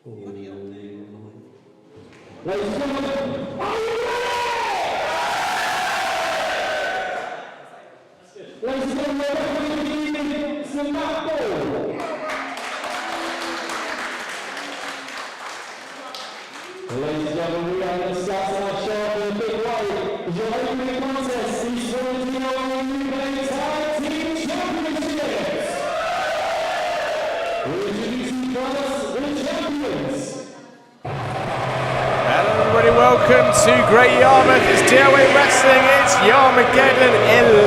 Ladies and gentlemen, we are going to start our show in a big way. Your opening contest is for the DOA Tag Team Championships. We're introducing first the champions. Hello everybody, welcome to Great Yarmouth. It's DOA Wrestling, it's Yarmageddon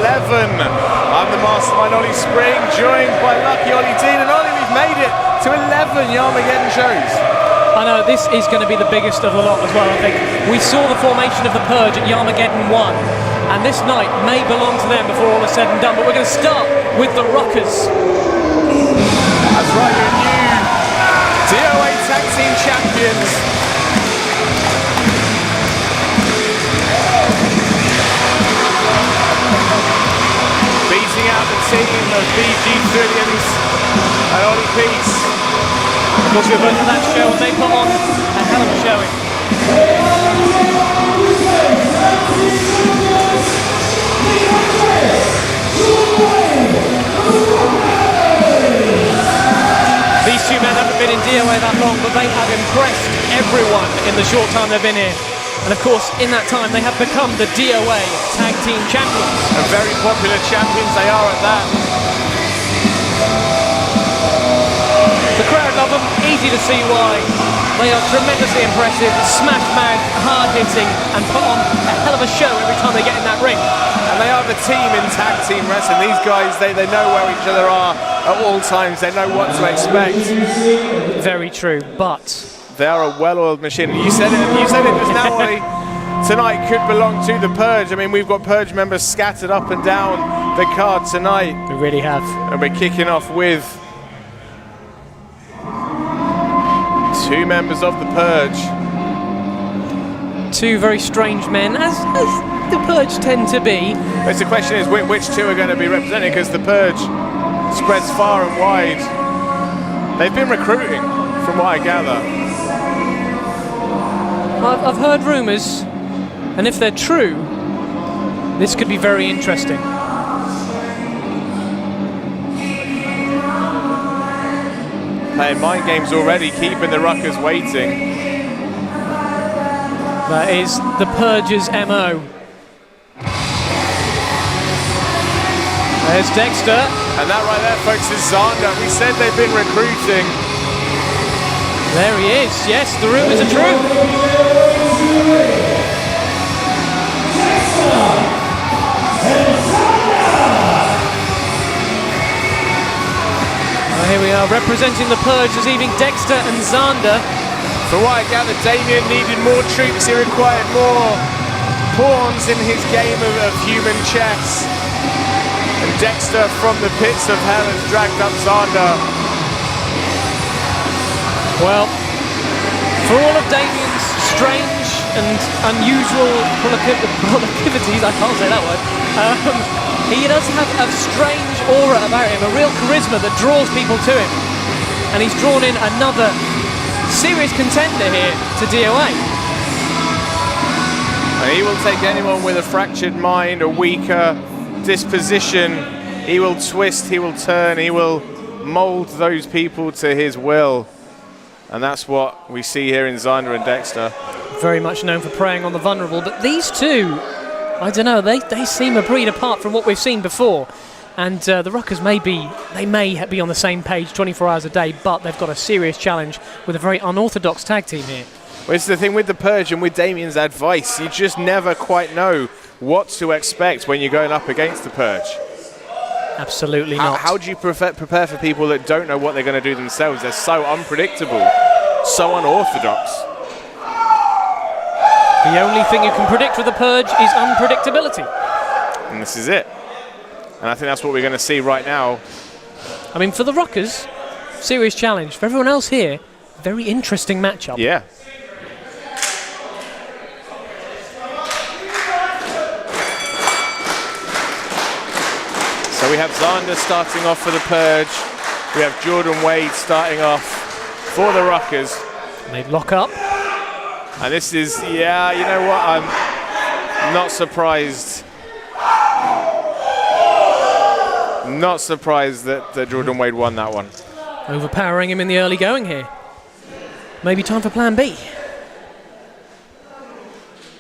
11. I'm the Mastermind Ollie Spring, joined by Lucky Ollie Dean, and Ollie, we've made it to 11 Yarmageddon shows. I know, this is going to be the biggest of the lot as well, I think. We saw the formation of the Purge at Yarmageddon 1, and this night may belong to them before all is said and done, but we're going to start with the Ruckers. That's right, your new DOA Tag Team Champions. Beating out the team of BG Trillions and Ollie Peace. Of course, we were both at that show and they put on a hell of a showing. These two men haven't been in DOA that long, but they have impressed everyone in the short time they've been here. And of course, in that time, they have become the DOA Tag Team Champions. And very popular champions they are at that. The crowd love them, easy to see why. They are tremendously impressive, smash mouth, hard hitting, and put on a hell of a show every time they get in that ring. And they are the team in tag team wrestling. These guys, they know where each other are at all times. They know what to expect. Very true, but they are a well-oiled machine. You said it just now, Ollie. Tonight could belong to the Purge. I mean, we've got Purge members scattered up and down the card tonight. We really have. And we're kicking off with two members of the Purge. Two very strange men, as the Purge tend to be. But the question is, which two are going to be represented? Because the Purge spreads far and wide. They've been recruiting, from what I gather. I've heard rumours, and if they're true, this could be very interesting. Playing mind games already, keeping the Ruckers waiting. That is the Purge's MO. There's Dexter. And that right there, folks, is Zander. We said they've been recruiting. There he is. Yes, the rumours are true. Here we are, representing the Purge this evening, Dexter and Zander. From what I gather, Damien needed more troops. He required more pawns in his game of human chess. And Dexter, from the pits of hell, has dragged up Zander. Well, for all of Damien's strange and unusual proclivities, I can't say that word, he does have a strange aura about him, a real charisma that draws people to him. And he's drawn in another serious contender here to DOA. And he will take anyone with a fractured mind, a weaker disposition. He will twist, he will turn, he will mold those people to his will. And that's what we see here in Zander and Dexter. Very much known for preying on the vulnerable, but these two, I don't know, they seem a breed apart from what we've seen before. And the Ruckers may be on the same page 24 hours a day, but they've got a serious challenge with a very unorthodox tag team here. Well, it's the thing with the Purge and with Damien's advice, you just never quite know what to expect when you're going up against the Purge. Absolutely not. How do you prepare for people that don't know what they're going to do themselves? They're so unpredictable, so unorthodox. The only thing you can predict with the Purge is unpredictability. And this is it. And I think that's what we're going to see right now. I mean, for the Ruckers, serious challenge. For everyone else here, very interesting matchup. Yeah. So we have Zander starting off for the Purge. We have Jordan Wade starting off for the Ruckers. They lock up. And this is, yeah, you know what? I'm not surprised. Not surprised that Jordan Wade won that one. Overpowering him in the early going here. Maybe time for plan B.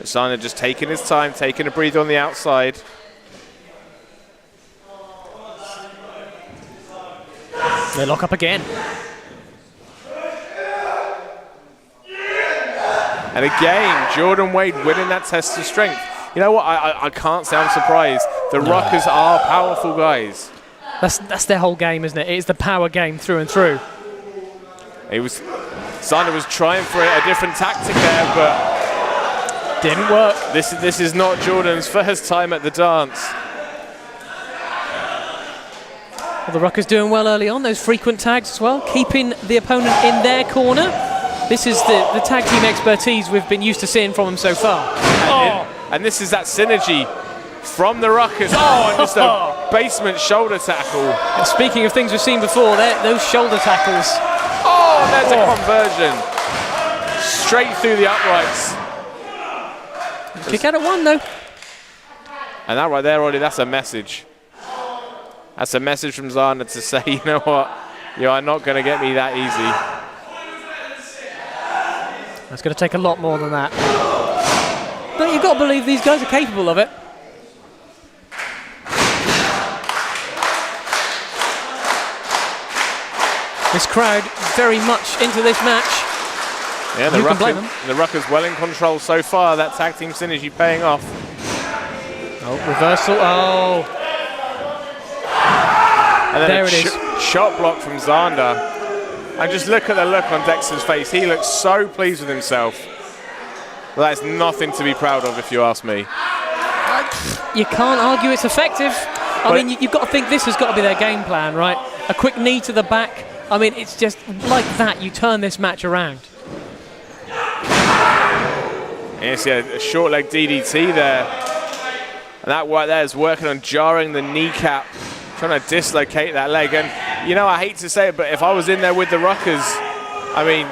Zander just taking his time, taking a breather on the outside. They lock up again. And again, Jordan Wade winning that test of strength. You know what? I can't say I'm surprised. The Ruckers are powerful guys. That's their whole game, isn't it? It's the power game through and through. Zander was trying for a different tactic there, but didn't work. This is not Jordan's first time at the dance. Well, the Ruckers doing well early on. Those frequent tags as well, keeping the opponent in their corner. This is the tag team expertise we've been used to seeing from them so far. And this is that synergy from the Ruckers. Oh, and just a basement shoulder tackle. And speaking of things we've seen before, those shoulder tackles. Oh, and there's a conversion. Straight through the uprights. Kick out at one, though. And that right there, Ollie, that's a message. That's a message from Zander to say, you know what, you are not going to get me that easy. That's going to take a lot more than that. But you've got to believe these guys are capable of it. This crowd very much into this match. Yeah, the Ruckers well in control so far. That tag team synergy paying off. Oh, reversal. Oh. And then there it is. Shot block from Zander. And just look at the look on Dexter's face. He looks so pleased with himself. Well, that's nothing to be proud of, if you ask me. You can't argue it's effective. I mean, you've got to think this has got to be their game plan, right? A quick knee to the back. I mean, it's just like that. You turn this match around. Yes, yeah, a short leg DDT there. And that right there is working on jarring the kneecap, trying to dislocate that leg. And, you know, I hate to say it, but if I was in there with the Ruckers, I mean,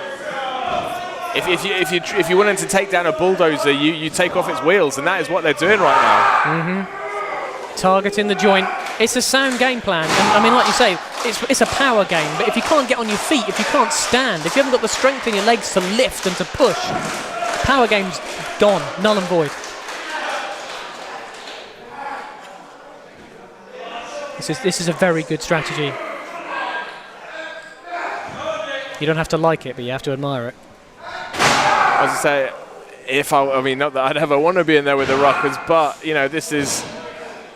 if you wanted to take down a bulldozer, you take off its wheels, and that is what they're doing right now. Targeting the joint. It's a sound game plan. And, I mean, like you say, it's a power game. But if you can't get on your feet, if you can't stand, if you haven't got the strength in your legs to lift and to push, power game's gone, null and void. This is a very good strategy. You don't have to like it, but you have to admire it. As I say, I mean, not that I'd ever want to be in there with the Ruckers, but you know, this is.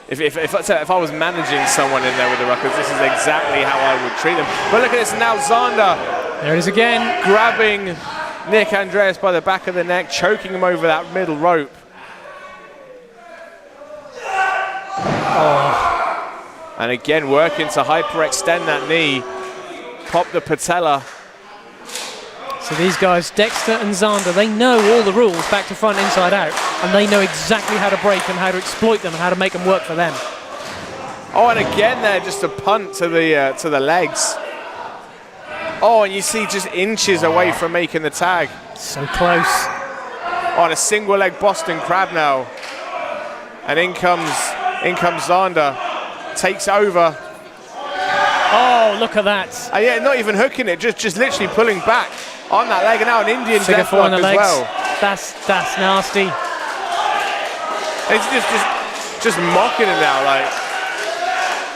If I was managing someone in there with the Ruckers, this is exactly how I would treat them. But look at this now, Zander. There it is again, grabbing Nick Andreas by the back of the neck, choking him over that middle rope. And again, working to hyperextend that knee, pop the patella. So these guys, Dexter and Zander, they know all the rules back to front, inside out, and they know exactly how to break them, how to exploit them, and how to make them work for them. Oh, and again there, just a punt to the legs. Oh, and you see just inches away from making the tag. So close. On a single leg Boston Crab now. And in comes Zander. Takes over. Oh, look at that. Yeah, not even hooking it, just literally pulling back on that leg, and now an Indian deathlock as well. That's nasty. It's just mocking him now, like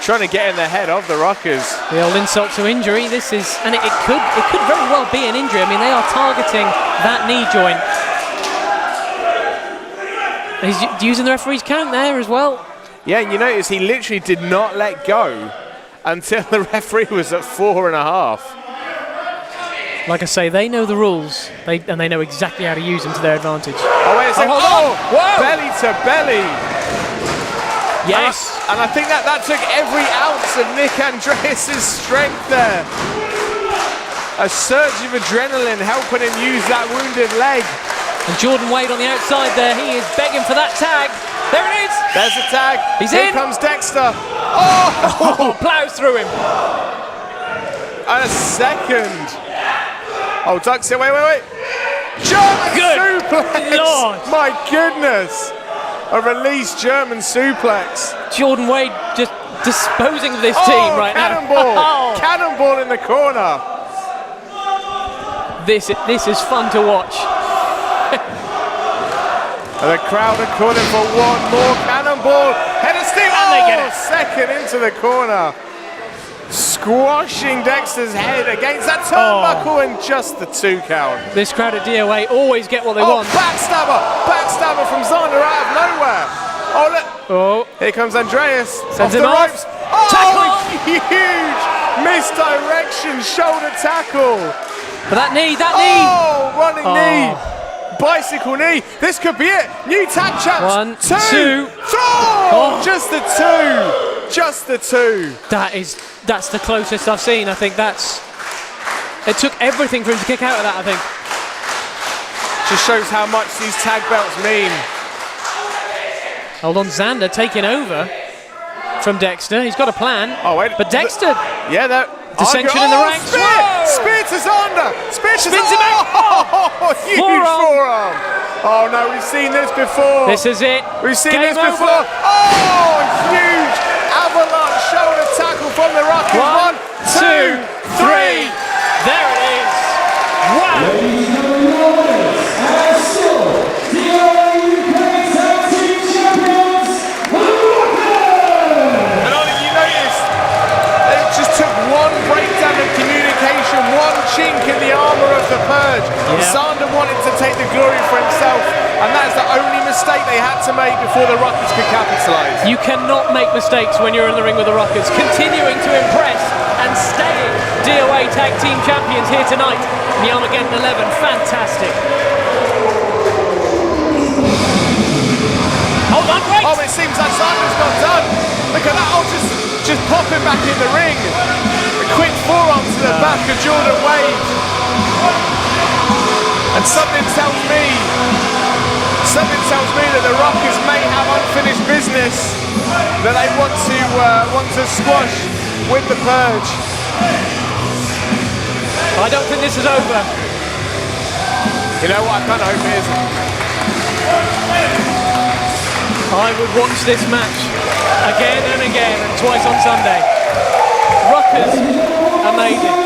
trying to get in the head of the Ruckers. The old insult to injury. This is, and it could very well be an injury. I mean, they are targeting that knee joint. He's using the referee's count there as well. Yeah, and you notice he literally did not let go until the referee was at 4.5. Like I say, they know the rules, and they know exactly how to use them to their advantage. Oh, wait a second. Oh, belly to belly. Yes. And I think that took every ounce of Nick Andreas' strength there. A surge of adrenaline helping him use that wounded leg. And Jordan Wade on the outside there, he is begging for that tag. There it is. There's the tag. Here comes Dexter. Oh! Plows through him. And a second. Oh, ducks it. Wait. German Good suplex. Lord. My goodness. A released German suplex. Jordan Wade just disposing of this Oh, team right cannonball. now. Cannonball in the corner. This is fun to watch. And the crowd are calling for one more cannonball. Head of steam. And they get it. Second into the corner. Squashing Dexter's head against that turnbuckle and just the 2 count. This crowd at DOA always get what they Oh, want. backstabber from Zander out of nowhere. Oh, look. Oh, Here comes Andreas. Sends off him the off. ropes. Oh, Tackle. huge misdirection shoulder tackle. but that knee. Oh, running knee. Bicycle knee. This could be it. New tag champs. 1, 2, 2. 3. Oh. Just the 2. Just the 2. That's the closest I've seen. I think it took everything for him to kick out of that, I think. Just shows how much these tag belts mean. Hold on, Xander taking over from Dexter. He's got a plan. Oh, wait. But Dexter, Yeah, that. Dissension in the ranks. Spear! Whoa! Spear to Zander! Spear to Spins him Zander! out. Oh, huge Forearm. forearm! Oh no, we've seen this before. this is it. We've seen Game this before. over. Oh, huge avalanche shoulder tackle from the Ruckers. 1, 2, 3. There it is. Wow. Ladies and gentlemen, and still, DOA UK Tag Team Champions, the Ruckers! And all of you noticed, it just took one breakdown of communication, one chink in the armour of the Purge. Yeah. Zander wanted to take the glory for himself, and that's the only mistake they had to make before the Ruckers could capitalise. You cannot make mistakes when you're in the ring with the Ruckers. Continuing to impress and staying DOA Tag Team Champions here tonight. Yarmageddon 11, fantastic. Hold on, wait! Oh, it seems like Zander's got done. Look at that, oh, just popping back in the ring. A quick forearm to the back of Jordan Wade. And something tells me that the Rockers may have unfinished business that they want to squash with the Purge. I don't think this is over. You know what? I kind of hope it isn't. I would watch this match again and again, and twice on Sunday. Ruckers, amazing.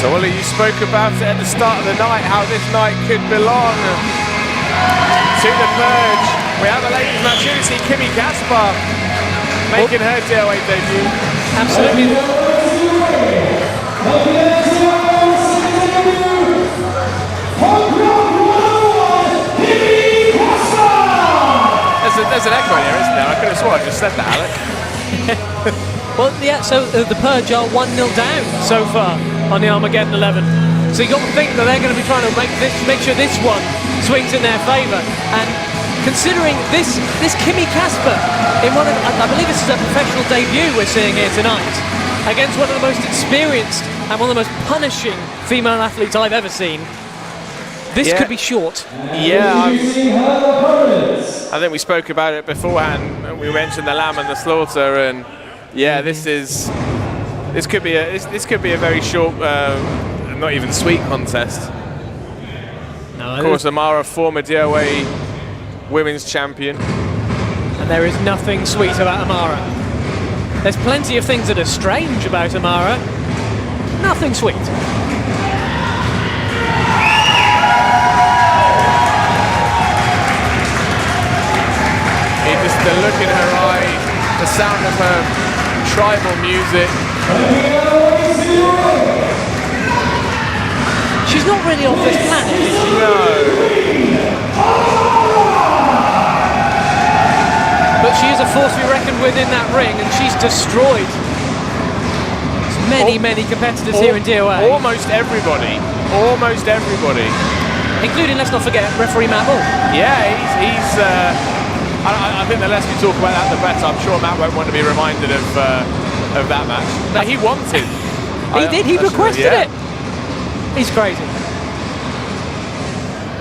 So, Ollie, you spoke about it at the start of the night, how this night could belong to the Purge. We have a ladies' match here to see Kimmy Gaspar making her DOA debut. Absolutely. There's an echo in here, isn't there? I could have sworn I just said that, Alec. Well, yeah, so the Purge are 1-0 down so far on the Armageddon 11. So you've got to think that they're going to be trying to make sure this one swings in their favour. And considering this Kimmy Casper, in one of, I believe this is a professional debut we're seeing here tonight, against one of the most experienced and one of the most punishing female athletes I've ever seen. This could be short. Yeah, I think we spoke about it beforehand. We mentioned the Lamb and the Slaughter, and yeah, this could be a very short, not even sweet contest. No, of course, Amarah, former DOA women's champion, and there is nothing sweet about Amarah. There's plenty of things that are strange about Amarah. Nothing sweet. the sound of her tribal music. She's not really off this planet, is she? No. But she is a force to be reckoned with in that ring, and she's destroyed many competitors here in DOA. Almost everybody. Almost everybody. Including, let's not forget, referee Matt Ball. Yeah, he's I think the less we talk about that, the better. I'm sure Matt won't want to be reminded of that match. That he wanted. He did. He requested it. He's crazy.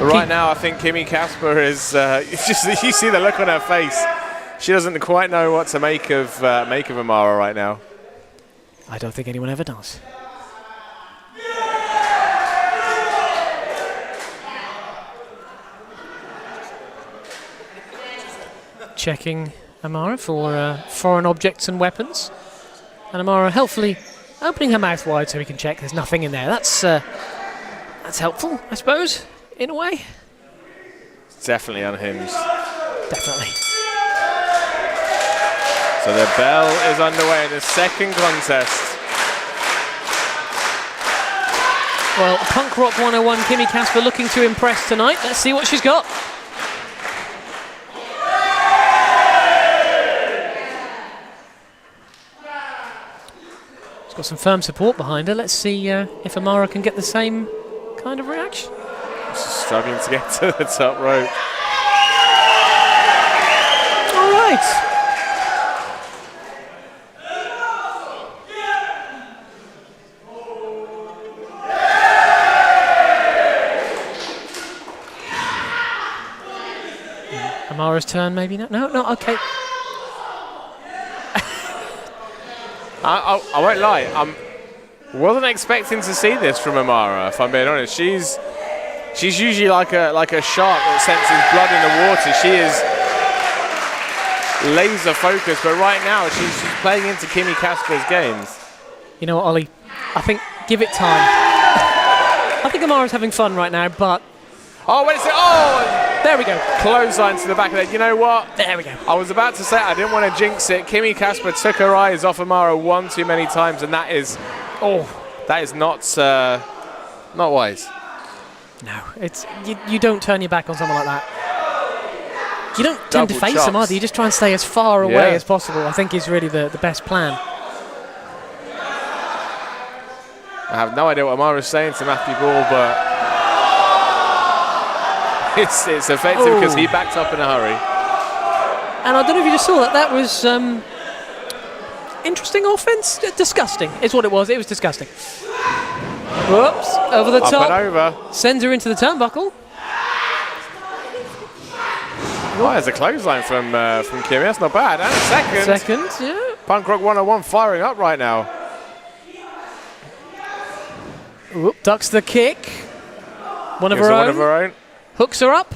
Right now, I think Kimmy Casper is. You see the look on her face. She doesn't quite know what to make of Amarah right now. I don't think anyone ever does. Checking Amarah for foreign objects and weapons, and Amarah helpfully opening her mouth wide so we can check there's nothing in there. That's helpful, I suppose, in a way. It's definitely unhinged. Definitely. So the bell is underway in the second contest. Well, Punk Rock 101, Kimmy Casper looking to impress tonight. Let's see what she's got. She's got some firm support behind her. Let's see if Amarah can get the same kind of reaction. She's struggling to get to the top rope. All right. Amarah's turn, maybe not. No, okay. I won't lie. Wasn't expecting to see this from Amarah, if I'm being honest. She's usually like a shark that senses blood in the water. She is laser focused, but right now she's playing into Kimmy Casper's games. You know what, Ollie? I think give it time. I think Amarah's having fun right now, but. Oh, wait a second. Oh! There we go. Clothesline to the back of that. You know what? There we go. I was about to say I didn't want to jinx it. Kimmy Casper took her eyes off Amarah one too many times, and that is not wise. No, it's you don't turn your back on someone like that. You don't tend to face them either. You just try and stay as far away as possible. I think is really the best plan. I have no idea what Amarah's saying to Matthew Ball, but. It's effective because he backed up in a hurry. And I don't know if you just saw that. That was interesting offense. Disgusting is what it was. It was disgusting. Whoops, over the top. Up and over. Sends her into the turnbuckle. Oh, there's a clothesline from Kimmy. That's not bad. And a second. Yeah. Punk Rock 101 firing up right now. Whoop, ducks the kick. One of her own. Hooks her up.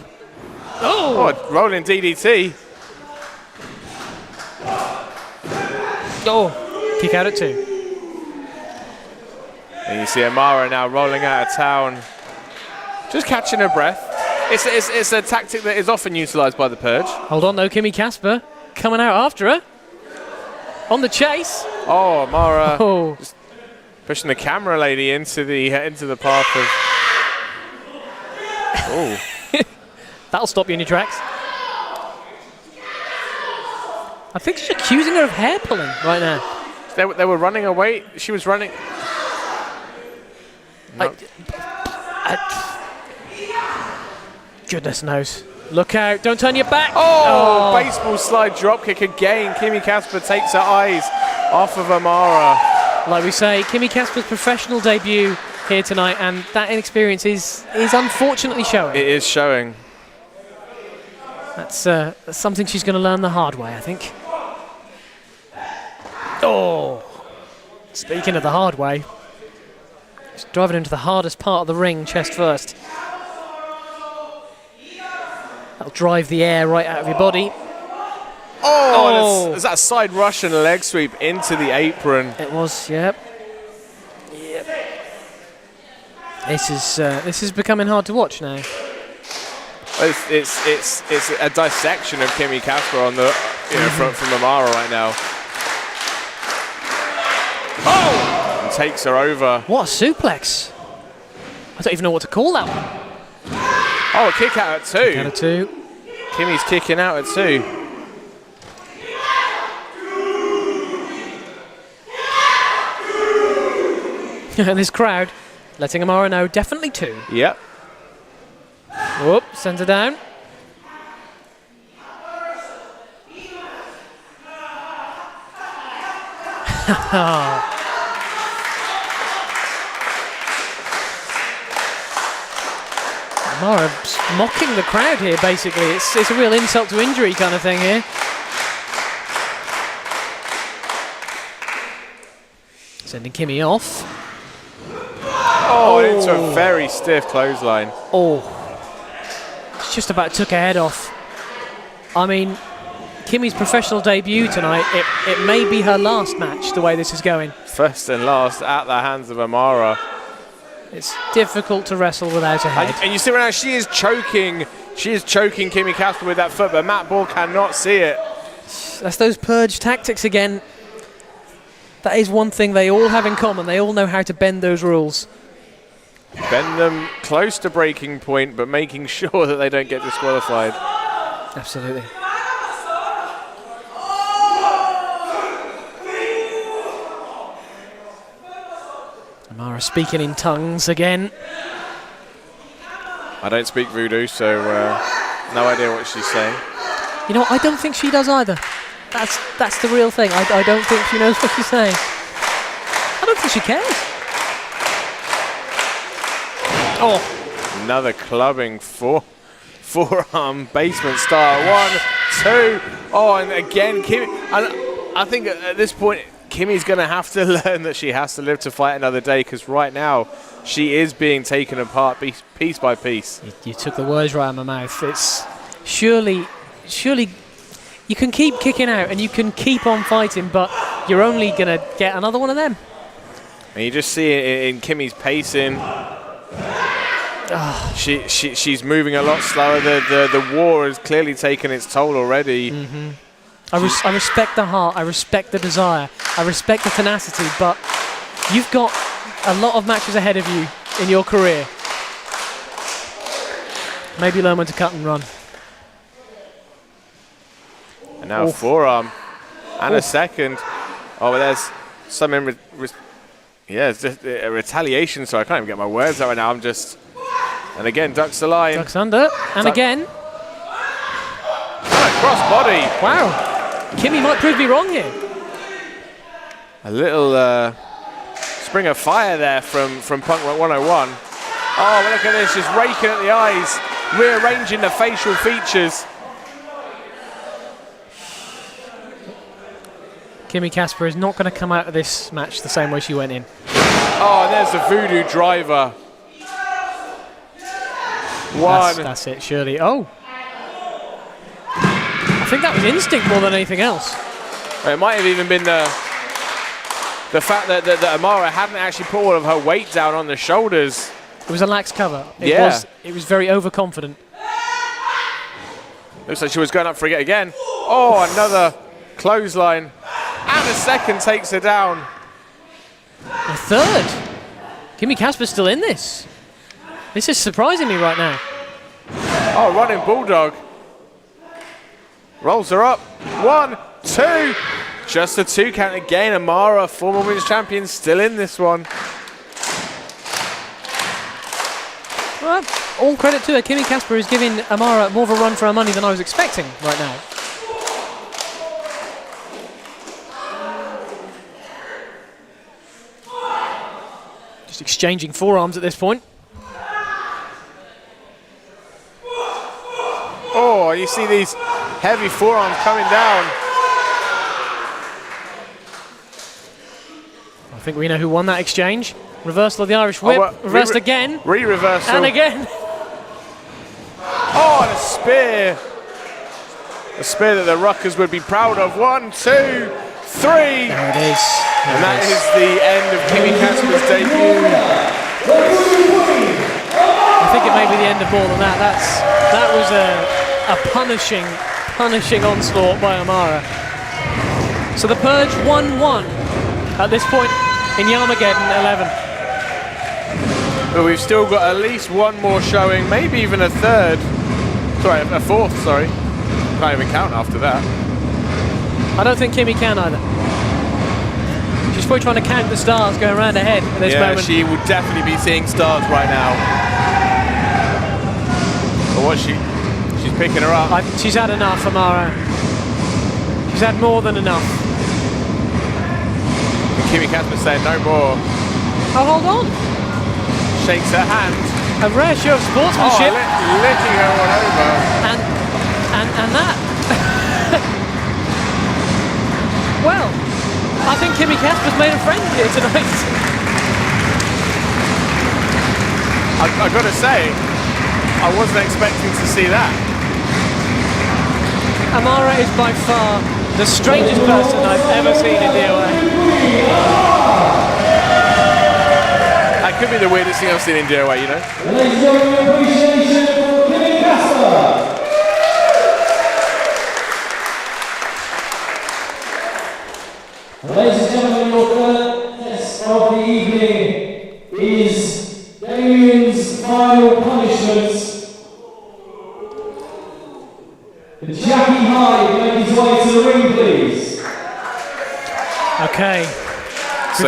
Oh, rolling DDT. Oh, kick out at 2. And you see Amarah now rolling out of town, just catching her breath. It's a tactic that is often utilised by the Purge. Hold on though, Kimmy Casper coming out after her. On the chase. Oh, Amarah just pushing the camera lady into the path of. Oh. That'll stop you in your tracks. I think she's accusing her of hair pulling right now. They were running away. She was running. No. Goodness knows. Look out. Don't turn your back. Oh, baseball slide dropkick again. Kimmy Casper takes her eyes off of Amarah. Like we say, Kimmy Casper's professional debut here tonight, and that inexperience is unfortunately showing. It is showing. That's something she's going to learn the hard way, I think. Oh, speaking of the hard way, just driving into the hardest part of the ring, chest first. That'll drive the air right out of your body. Oh, is that a side Russian leg sweep into the apron? It was, yep. This is becoming hard to watch now. It's a dissection of Kimmy Casper on the from Amarah right now. Oh! And takes her over. What a suplex! I don't even know what to call that one. Oh, a kick out at 2. Kick out at 2. Kimmy's kicking out at 2. And this crowd letting Amarah know definitely 2. Yep. Whoop, sends her down. Amarah mocking the crowd here, basically. It's a real insult to injury kind of thing here. Sending Kimmy off. Oh, into a very stiff clothesline. Oh, she just about took her head off. I mean, Kimmy's professional debut tonight, it may be her last match the way this is going. First and last at the hands of Amarah. It's difficult to wrestle without a head. And you see right now, she is choking Kimmy Casper with that foot, but Matt Ball cannot see it. That's those Purge tactics again. That is one thing they all have in common. They all know how to bend those rules. Bend them close to breaking point, but making sure that they don't get disqualified. Absolutely. Amarah speaking in tongues again. I don't speak Voodoo, so no idea what she's saying. You know, I don't think she does either. That's the real thing. I don't think she knows what she's saying. I don't think she cares. Oh, another clubbing forearm basement style. 1, 2. Oh, and again, Kimmy. I think at this point, Kimmy's going to have to learn that she has to live to fight another day, because right now she is being taken apart piece by piece. You took the words right out of my mouth. It's surely you can keep kicking out and you can keep on fighting, but you're only going to get another one of them. And you just see it in Kimmy's pacing. She's moving a lot slower. The war has clearly taken its toll already. Mm-hmm. I respect the heart, I respect the desire, I respect the tenacity, but you've got a lot of matches ahead of you in your career. Maybe learn when to cut and run. And now a forearm and a second. Oh, but there's some it's just a retaliation, so I can't even get my words out right now. And again, ducks the line. Ducks under, and again. Cross body. Wow. Kimmy might prove me wrong here. A little spring of fire there from Punk 101. Oh, look at this, just raking at the eyes, rearranging the facial features. Kimmy Casper is not going to come out of this match the same way she went in. Oh, and there's the voodoo driver. One. That's it, surely. Oh. I think that was instinct more than anything else. It might have even been the fact that Amarah hadn't actually put all of her weight down on the shoulders. It was a lax cover. It was very overconfident. Looks like she was going up for it again. Oh, another clothesline. And a second takes her down. A third. Kimmy Casper's still in this. This is surprising me right now. Oh, running bulldog. Rolls her up. 1, 2. Just a 2 count again. Amarah, former women's champion, still in this one. Well, all credit to her. Kimmy Casper is giving Amarah more of a run for her money than I was expecting right now. Just exchanging forearms at this point. Oh, you see these heavy forearms coming down. I think we know who won that exchange. Reversal of the Irish whip. Reversed again. Reversal. And again. Oh, and a spear. A spear that the Ruckers would be proud of. 1, 2, 3. There it is. And that is the end of Kimmy Casper's debut. I think it may be the end of more than that. That was a punishing onslaught by Amarah. So the Purge 1-1 at this point in Yarmageddon 11. But we've still got at least one more showing, maybe even a third. Sorry, a fourth, sorry. Can't even count after that. I don't think Kimmy can either. She's probably trying to count the stars going around her head at this moment. Yeah, she would definitely be seeing stars right now. But what's she's picking her up. She's had enough, Amarah. She's had more than enough. And Kimmy Casper's saying no more. Oh, hold on. Shakes her hand. A rare show of sportsmanship. Licking her all over. And that. Well, I think Kimmy Casper's made a friend here tonight. I've got to say, I wasn't expecting to see that. Amarah is by far the strangest person I've ever seen in DOA. That could be the weirdest thing I've seen in DOA, you know? Ladies and gentlemen, appreciation for Kimmy Casper. Ladies and gentlemen, your third test of the evening is Damien's final punishment. Jackie Hyde, make his way to the ring, please. Okay. So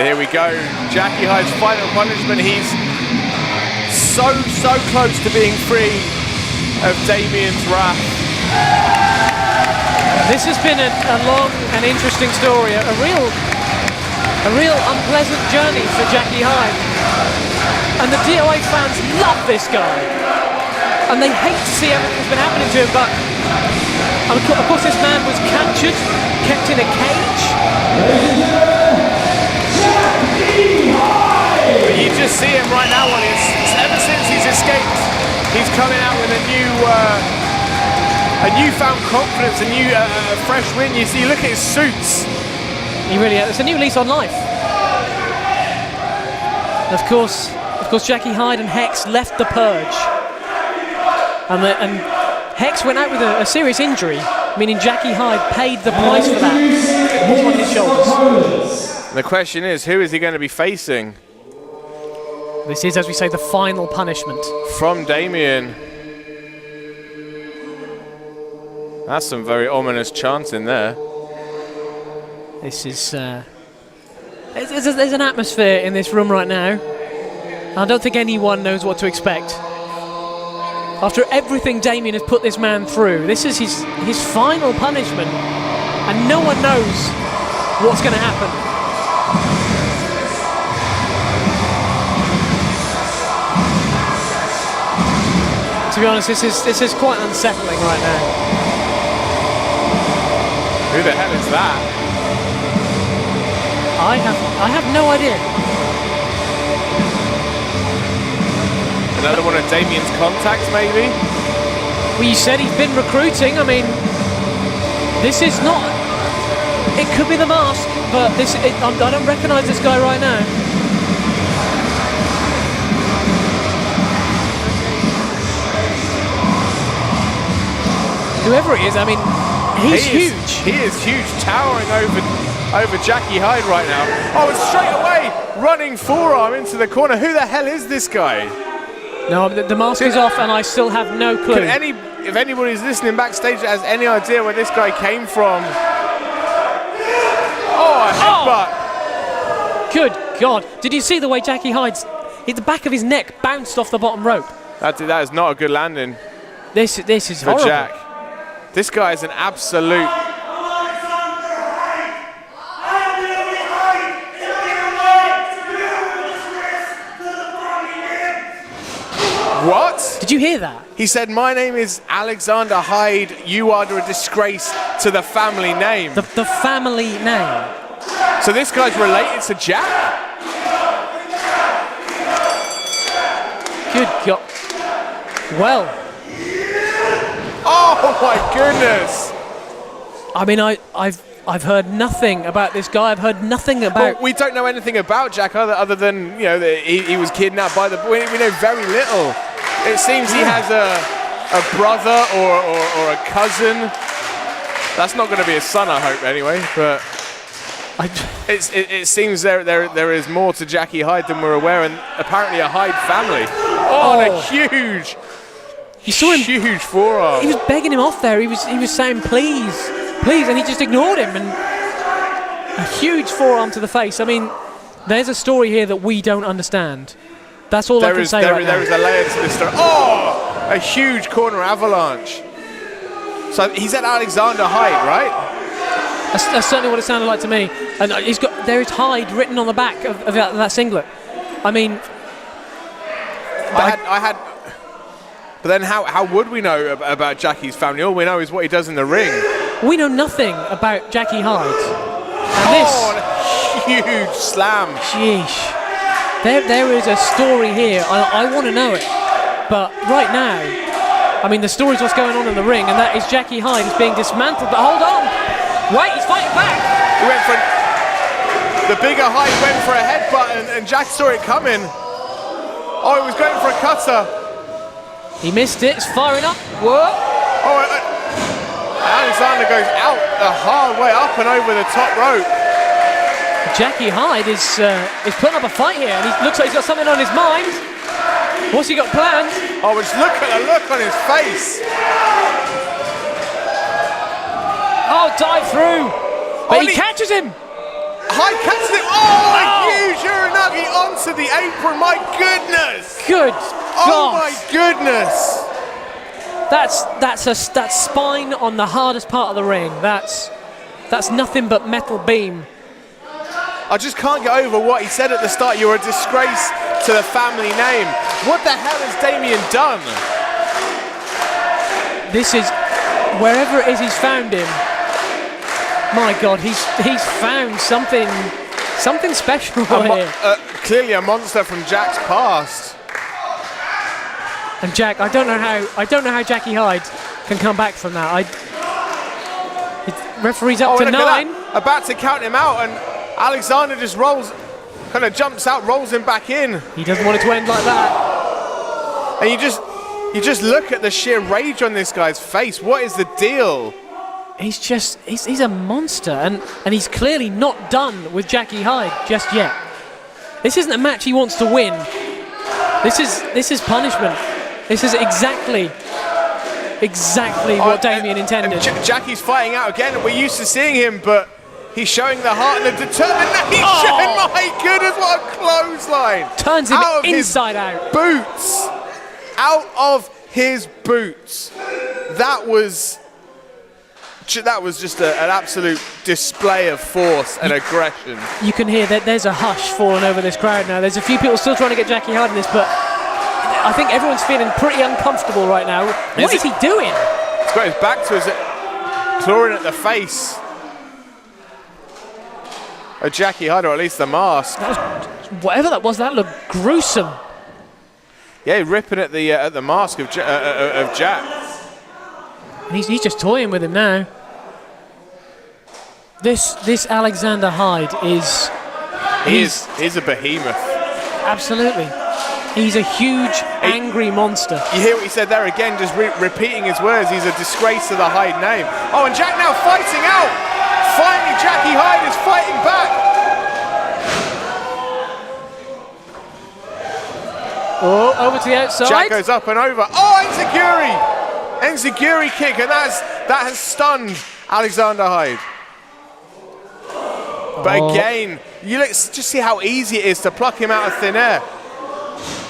here we go. Jackie Hyde's final punishment. He's so close to being free of Damien's wrath. This has been a long and interesting story, a real unpleasant journey for Jackie Hyde. And the DOA fans love this guy. And they hate to see everything that's been happening to him, but of course this man was captured, kept in a cage. But you just see him right now, ever since he's escaped, he's coming out with a newfound confidence, a fresh win. You see, look at his suits. He really is. It's a new lease on life. Of course, Jackie Hyde and Hex left the Purge. And Hex went out with a serious injury, meaning Jackie Hyde paid the price for that, all on his shoulders. The question is, who is he going to be facing? This is, as we say, the final punishment. From Damien. That's some very ominous chants in there. This is... there's an atmosphere in this room right now. I don't think anyone knows what to expect. After everything Damien has put this man through, this is his final punishment, and no one knows what's going to happen. To be honest, this is quite unsettling right now. Who the hell is that? I have no idea. Another one of Damien's contacts, maybe? Well, you said he's been recruiting. I mean, this is not... It could be the mask, but I don't recognise this guy right now. Whoever he is, I mean, he's huge. He is huge, towering over Jackie Hyde right now. Oh, and straight away, running forearm into the corner. Who the hell is this guy? No, the mask is off, and I still have no clue. If anybody's listening backstage that has any idea where this guy came from. Oh, a headbutt. Good God. Did you see the way Jackie Hyde's... The back of his neck bounced off the bottom rope. That is not a good landing. This is for horrible. Jack. This guy is an absolute... What? Did you hear that? He said, "My name is Alexander Hyde. You are a disgrace to the family name." The family name. So this guy's related to Jack? Good God. Well. Oh my goodness. I mean, I've heard nothing about this guy. I've heard nothing about... Well, we don't know anything about Jack other than, you know, that he was kidnapped by the... We know very little. It seems he has a brother or a cousin. That's not going to be a son, I hope, anyway. But it seems there is more to Jackie Hyde than we're aware, and apparently a Hyde family. Oh, and a huge... You saw him, huge forearm. He was begging him off there. He was saying, please, please, and he just ignored him. And a huge forearm to the face. I mean, there's a story here that we don't understand. That's all I can say right now. There is a layer to this story. Oh, a huge corner avalanche. So he said Alexander Hyde, right? That's certainly what it sounded like to me. And there is Hyde written on the back of that singlet. I mean, but then how would we know about Jackie's family? All we know is what he does in the ring. We know nothing about Jackie Hyde. And a huge slam. Sheesh. There is a story here. I want to know it. But right now, I mean, the story's what's going on in the ring, and that is Jackie Hyde is being dismantled. But hold on. Wait, he's fighting back. He went for... The bigger Hyde went for a headbutt, and Jack saw it coming. Oh, he was going for a cutter. He missed it. It's firing up. Whoa. Oh, Alexander goes out the hard way up and over the top rope. Jackie Hyde is putting up a fight here, and he looks like he's got something on his mind. What's he got planned? Oh, just look at the look on his face. Oh, dive through. But he catches him. Hyde catches him. Oh, a huge Uranagi onto the apron. My goodness. Good. Oh my goodness! That's spine on the hardest part of the ring. That's nothing but metal beam. I just can't get over what he said at the start. You're a disgrace to the family name. What the hell has Damien done? This is wherever it is he's found him. My God, he's found something special here. Clearly a monster from Jack's past. And Jack, I don't know how Jackie Hyde can come back from that. Referee's up to 9. About to count him out, and Alexander just kind of jumps out, rolls him back in. He doesn't want it to end like that. And you just look at the sheer rage on this guy's face. What is the deal? He's a monster, and he's clearly not done with Jackie Hyde just yet. This isn't a match he wants to win. This is punishment. This is exactly what Damien intended. Jackie's fighting out again. We're used to seeing him, but he's showing the heart and the determination. My goodness, what a clothesline! Turns him inside out. Boots. Out of his boots. That was just an absolute display of force and aggression. You can hear that there's a hush falling over this crowd now. There's a few people still trying to get Jackie Hyde in this, but I think everyone's feeling pretty uncomfortable right now. What is he doing? He's got his back to us, clawing at the face of Jackie Hyde, or at least the mask. Whatever that was, that looked gruesome. Yeah, ripping at the mask of Jack. And he's just toying with him now. This Alexander Hyde is... He's a behemoth. Absolutely. He's a huge, angry monster. You hear what he said there again, just repeating his words. He's a disgrace to the Hyde name. Oh, and Jack now fighting out. Finally, Jackie Hyde is fighting back. Oh, over to the outside. Jack goes up and over. Oh, Enziguri kick, and that has stunned Alexander Hyde. But again, let's just see how easy it is to pluck him out of thin air.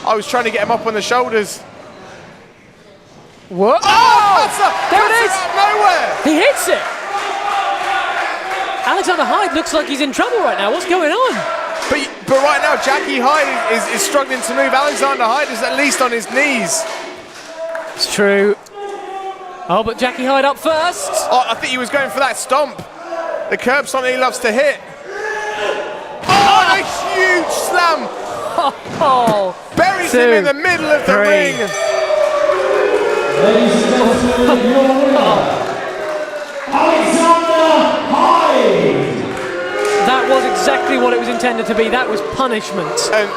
I was trying to get him up on the shoulders. What? Oh, there it is! Out of nowhere. He hits it. Alexander Hyde looks like he's in trouble right now. What's going on? But right now, Jackie Hyde is struggling to move. Alexander Hyde is at least on his knees. It's true. Oh, but Jackie Hyde up first. Oh, I think he was going for that stomp. The curb stomp he loves to hit. Oh, a huge slam. Buries him in the middle of the ring. Ladies and gentlemen, Alexander Hyde. that was exactly what it was intended to be. That was punishment. And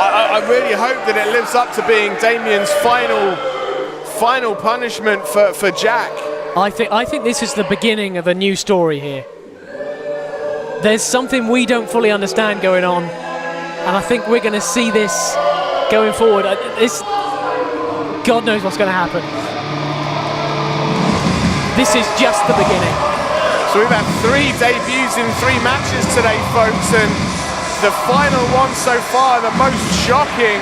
I really hope that it lives up to being Damien's final punishment for Jack. I think this is the beginning of a new story here. There's something we don't fully understand going on, and I think we're going to see this going forward. God knows what's going to happen. This is just the beginning. So we've had 3 debuts in 3 matches today, folks, and the final one so far, the most shocking.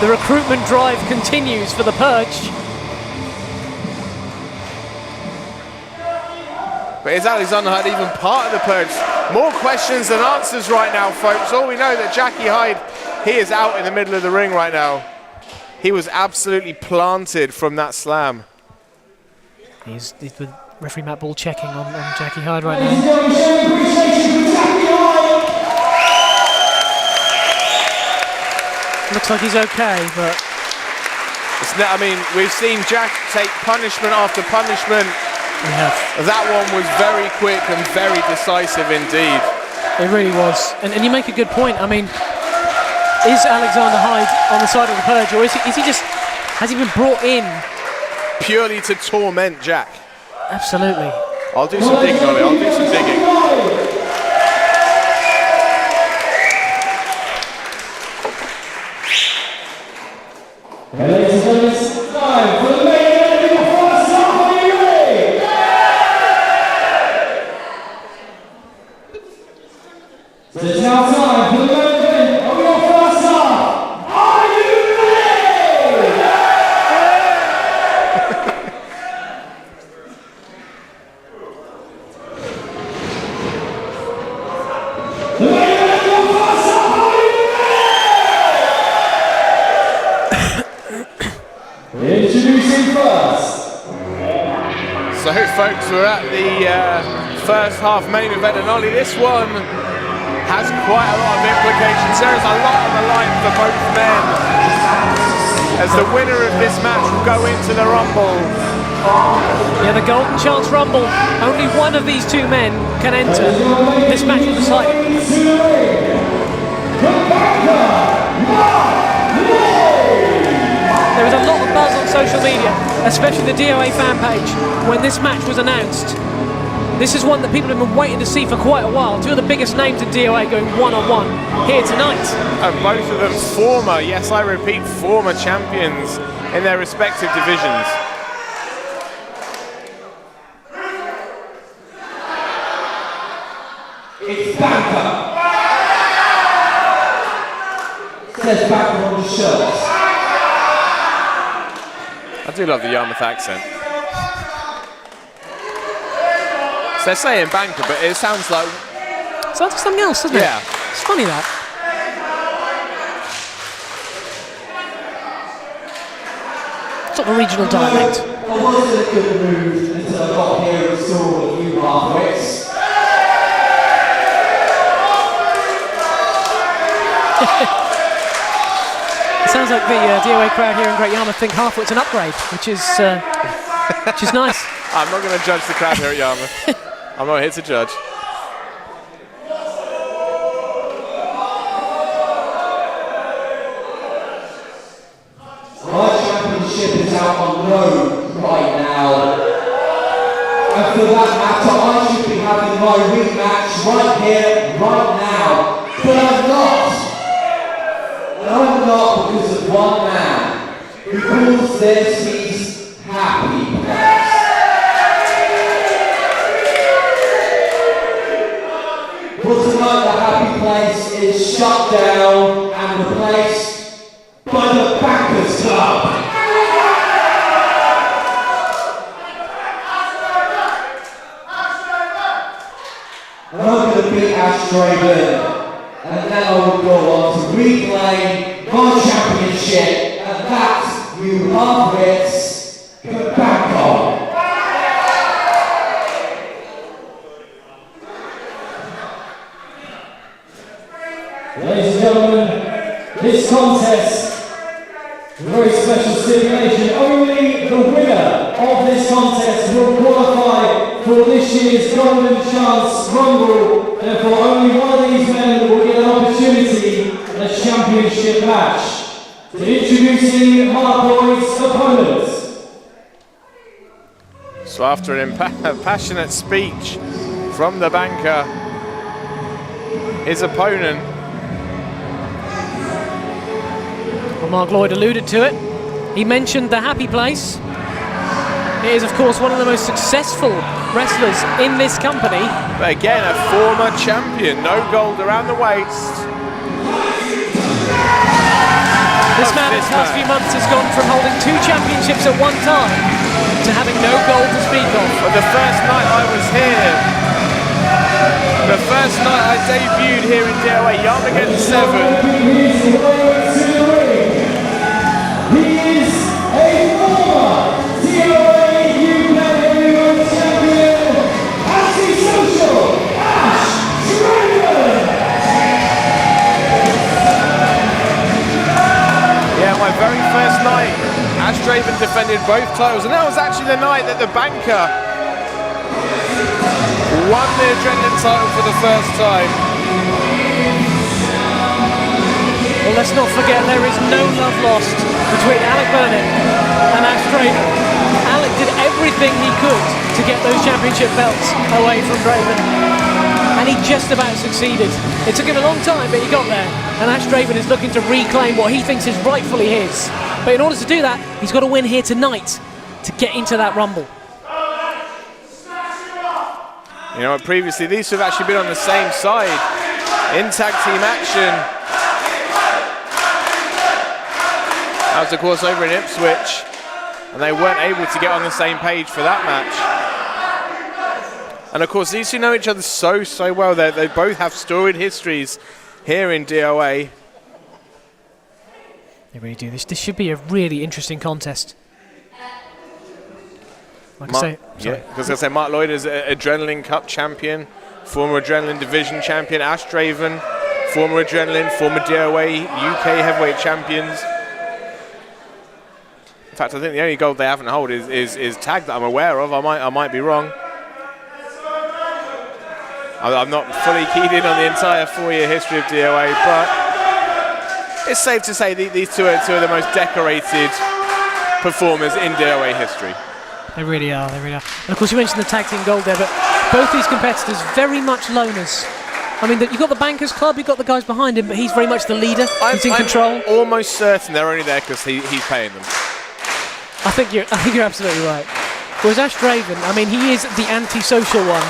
The recruitment drive continues for the Purge. But is Alexander Hyde even part of the Purge? More questions than answers right now, folks. All we know that Jackie Hyde, he is out in the middle of the ring right now. He was absolutely planted from that slam. He's with referee Matt Ball checking on Jackie Hyde right now. Looks like he's okay, but... I mean, we've seen Jack take punishment after punishment. That one was very quick and very decisive indeed. It really was. And you make a good point. I mean, is Alexander Hyde on the side of the Purge, or is he just... Has he been brought in purely to torment Jack? Absolutely. I'll do some digging on it. I'll do some digging. Ladies and gentlemen, it's time for the main event of your first half. Are you ready? So it's now time for the main event of your first half. Are you ready? The main event of your first half. Are you ready? Introducing first. So folks, we're at the first half main event, and Ollie, this one has quite a lot of implications. There is a lot on the line for both men, as the winner of this match will go into the Rumble. Yeah, the Golden Chance Rumble. Only one of these 2 men can enter. This match will decide it. There was a lot of buzz on social media, especially the DOA fan page, when this match was announced. This is one that people have been waiting to see for quite a while. 2 of the biggest names in DOA going one-on-one here tonight. And both of them former, yes I repeat, former champions in their respective divisions. It's Darko. Says Darko on the shirt. I do love the Yarmouth accent. So they're saying banker, but it sounds like... Sounds like something else, doesn't it? Yeah. It's funny that. Sort of a regional dialect. I was in a good mood until I got here and saw you halfwits. It sounds like the DOA crowd here in Great Yarmouth think Halfwit's an upgrade, which is nice. I'm not going to judge the crowd here at Yarmouth. I'm not here to judge. My championship is out on loan right now. And for that matter, I should be having my rematch right here, right now. But I'm not. And I'm not because of one man who calls this his happy place. But tonight the happy place is shut down and replaced by the Backers Club. And I'm going to beat Draven. And then I will go on to reclaim my championship, and that you half-wits can back on. Ladies and gentlemen, this contest Very special stipulation. Only the winner of this contest will qualify for this year's Golden Chance Rumble. Therefore, only one of these men will get an opportunity at a championship match. Introducing Lloyd's opponents. So after an passionate speech from the banker, his opponent. Well, Mark Lloyd alluded to it. He mentioned the happy place. It is, of course, one of the most successful wrestlers in this company. But again, a former champion, no gold around the waist. This man in the past few months has gone from holding 2 championships at one time to having no gold to speak of. But the first night I was here, the first night I debuted here in DOA, Yarmageddon 7. He is a former DOA UK Heavyweight Champion, anti-social, Draven! Yeah, my very first night, Draven defended both titles, and that was actually the night that the banker won the Adrenaline title for the first time. Well, let's not forget there is no love lost between Alec Burnett and Draven. Alec did everything he could to get those championship belts away from Draven, and he just about succeeded. It took him a long time, but he got there, and Draven is looking to reclaim what he thinks is rightfully his. But in order to do that, he's got to win here tonight to get into that Rumble. You know, previously these two have actually been on the same side in tag team action. That was, of course, over in Ipswich, and they weren't able to get on the same page for that match. And of course, these two know each other so well. They both have storied histories here in DOA. They really do. This should be a really interesting contest. Like I say, yeah, because I say Mark Lloyd is Adrenaline Cup champion, former Adrenaline Division champion. Draven, former Adrenaline, former DOA UK heavyweight champions. In fact, I think the only gold they haven't held is tag that I'm aware of. I might be wrong. I'm not fully keyed in on the entire 4-year history of DOA, but it's safe to say these two are two of the most decorated performers in DOA history. They really are, they really are. And of course you mentioned the tag team gold there, but both these competitors very much loners. I mean, you've got the Bankers Club, you've got the guys behind him, but he's very much the leader. He's in control. I'm almost certain they're only there because he's paying them. I think you're absolutely right. Whereas Draven, I mean, he is the anti-social one.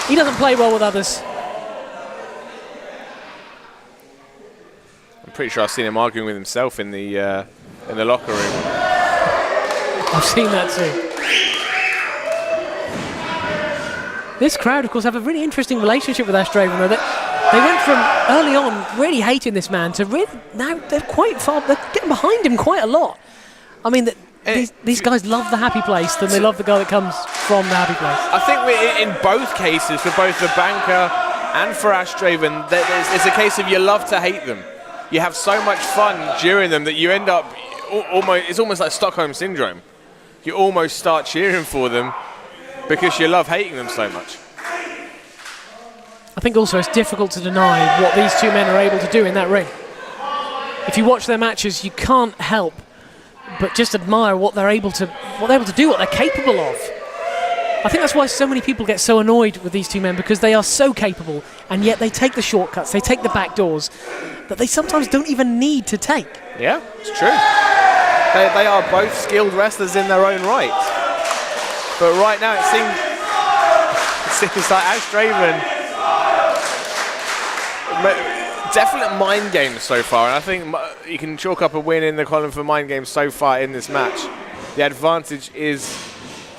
He doesn't play well with others. I'm pretty sure I've seen him arguing with himself in the locker room. I've seen that too. This crowd, of course, have a really interesting relationship with Draven. They went from early on really hating this man to really now they're quite far. They're getting behind him quite a lot. I mean, these guys love the happy place, then they love the guy that comes from the happy place. I think in both cases, for both the banker and for Draven, it's a case of you love to hate them. You have so much fun during them that you end up it's almost like Stockholm Syndrome. You almost start cheering for them because you love hating them so much. I think also it's difficult to deny what these two men are able to do in that ring. If you watch their matches, you can't help but just admire what they're able to do, what they're capable of. I think that's why so many people get so annoyed with these two men, because they are so capable, and yet they take the shortcuts, they take the back doors that they sometimes don't even need to take. Yeah, it's true. They are both skilled wrestlers in their own right. But right now it seems like Draven, definite mind games so far, and I think you can chalk up a win in the column for mind games so far in this match. The advantage is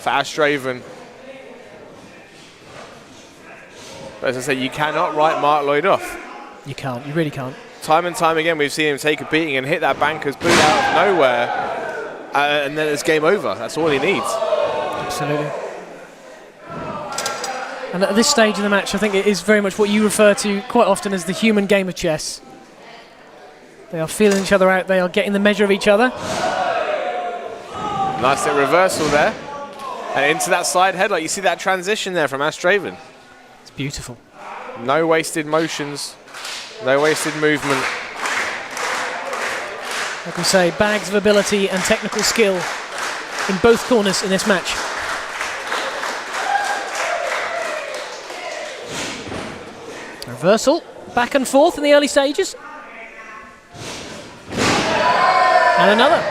for Draven. But as I say, you cannot write Mark Lloyd off. You can't, you really can't. Time and time again we've seen him take a beating and hit that banker's boot out of nowhere, and then it's game over. That's all he needs. Absolutely. And at this stage of the match, I think it is very much what you refer to quite often as the human game of chess. They are feeling each other out. They are getting the measure of each other. Nice little reversal there. And into that side headlock. You see that transition there from Draven. It's beautiful. No wasted motions. No wasted movement. Like we say, bags of ability and technical skill in both corners in this match. Reversal, back and forth in the early stages. And another.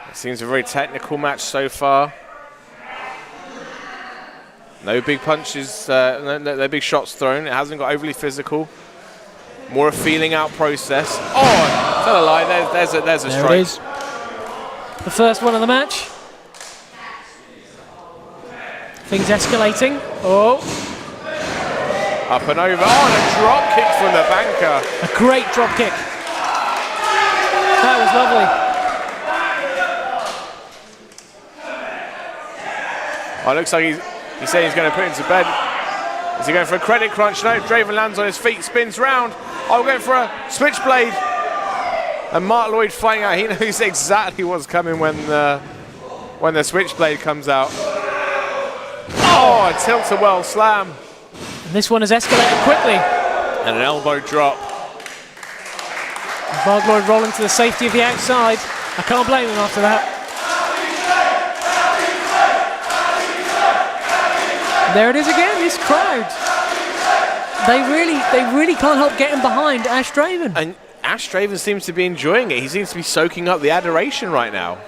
It seems a very technical match so far. No big punches, no big shots thrown. It hasn't got overly physical. More a feeling out process. Oh, tell a lie. There's a there strike. It is. The first one of the match. Things escalating. Oh. Up and over. Oh, and a drop kick from the banker. A great drop kick. That was lovely. Oh, it looks like he's saying he's going to put him to bed. Is he going for a credit crunch? No, Draven lands on his feet, spins round. Oh, going for a switchblade. And Mark Lloyd flying out. He knows exactly what's coming when the switchblade comes out. Oh, a tilt-a-whirl slam. And this one has escalated quickly. And an elbow drop. Mark Lloyd rolling to the safety of the outside. I can't blame him after that. There it is again, this crowd. They really can't help getting behind Draven. And Draven seems to be enjoying it. He seems to be soaking up the adoration right now.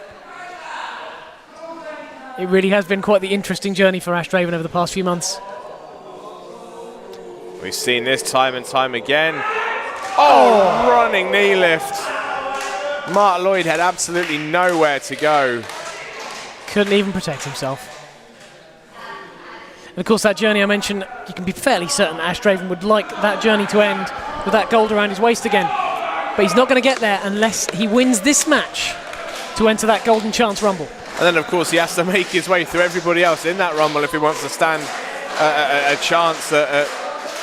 It really has been quite the interesting journey for Draven over the past few months. We've seen this time and time again. Oh, running knee lift. Mark Lloyd had absolutely nowhere to go. Couldn't even protect himself. And of course, that journey I mentioned, you can be fairly certain Draven would like that journey to end with that gold around his waist again. But he's not going to get there unless he wins this match to enter that Golden Chance Rumble. And then, of course, he has to make his way through everybody else in that Rumble if he wants to stand a chance at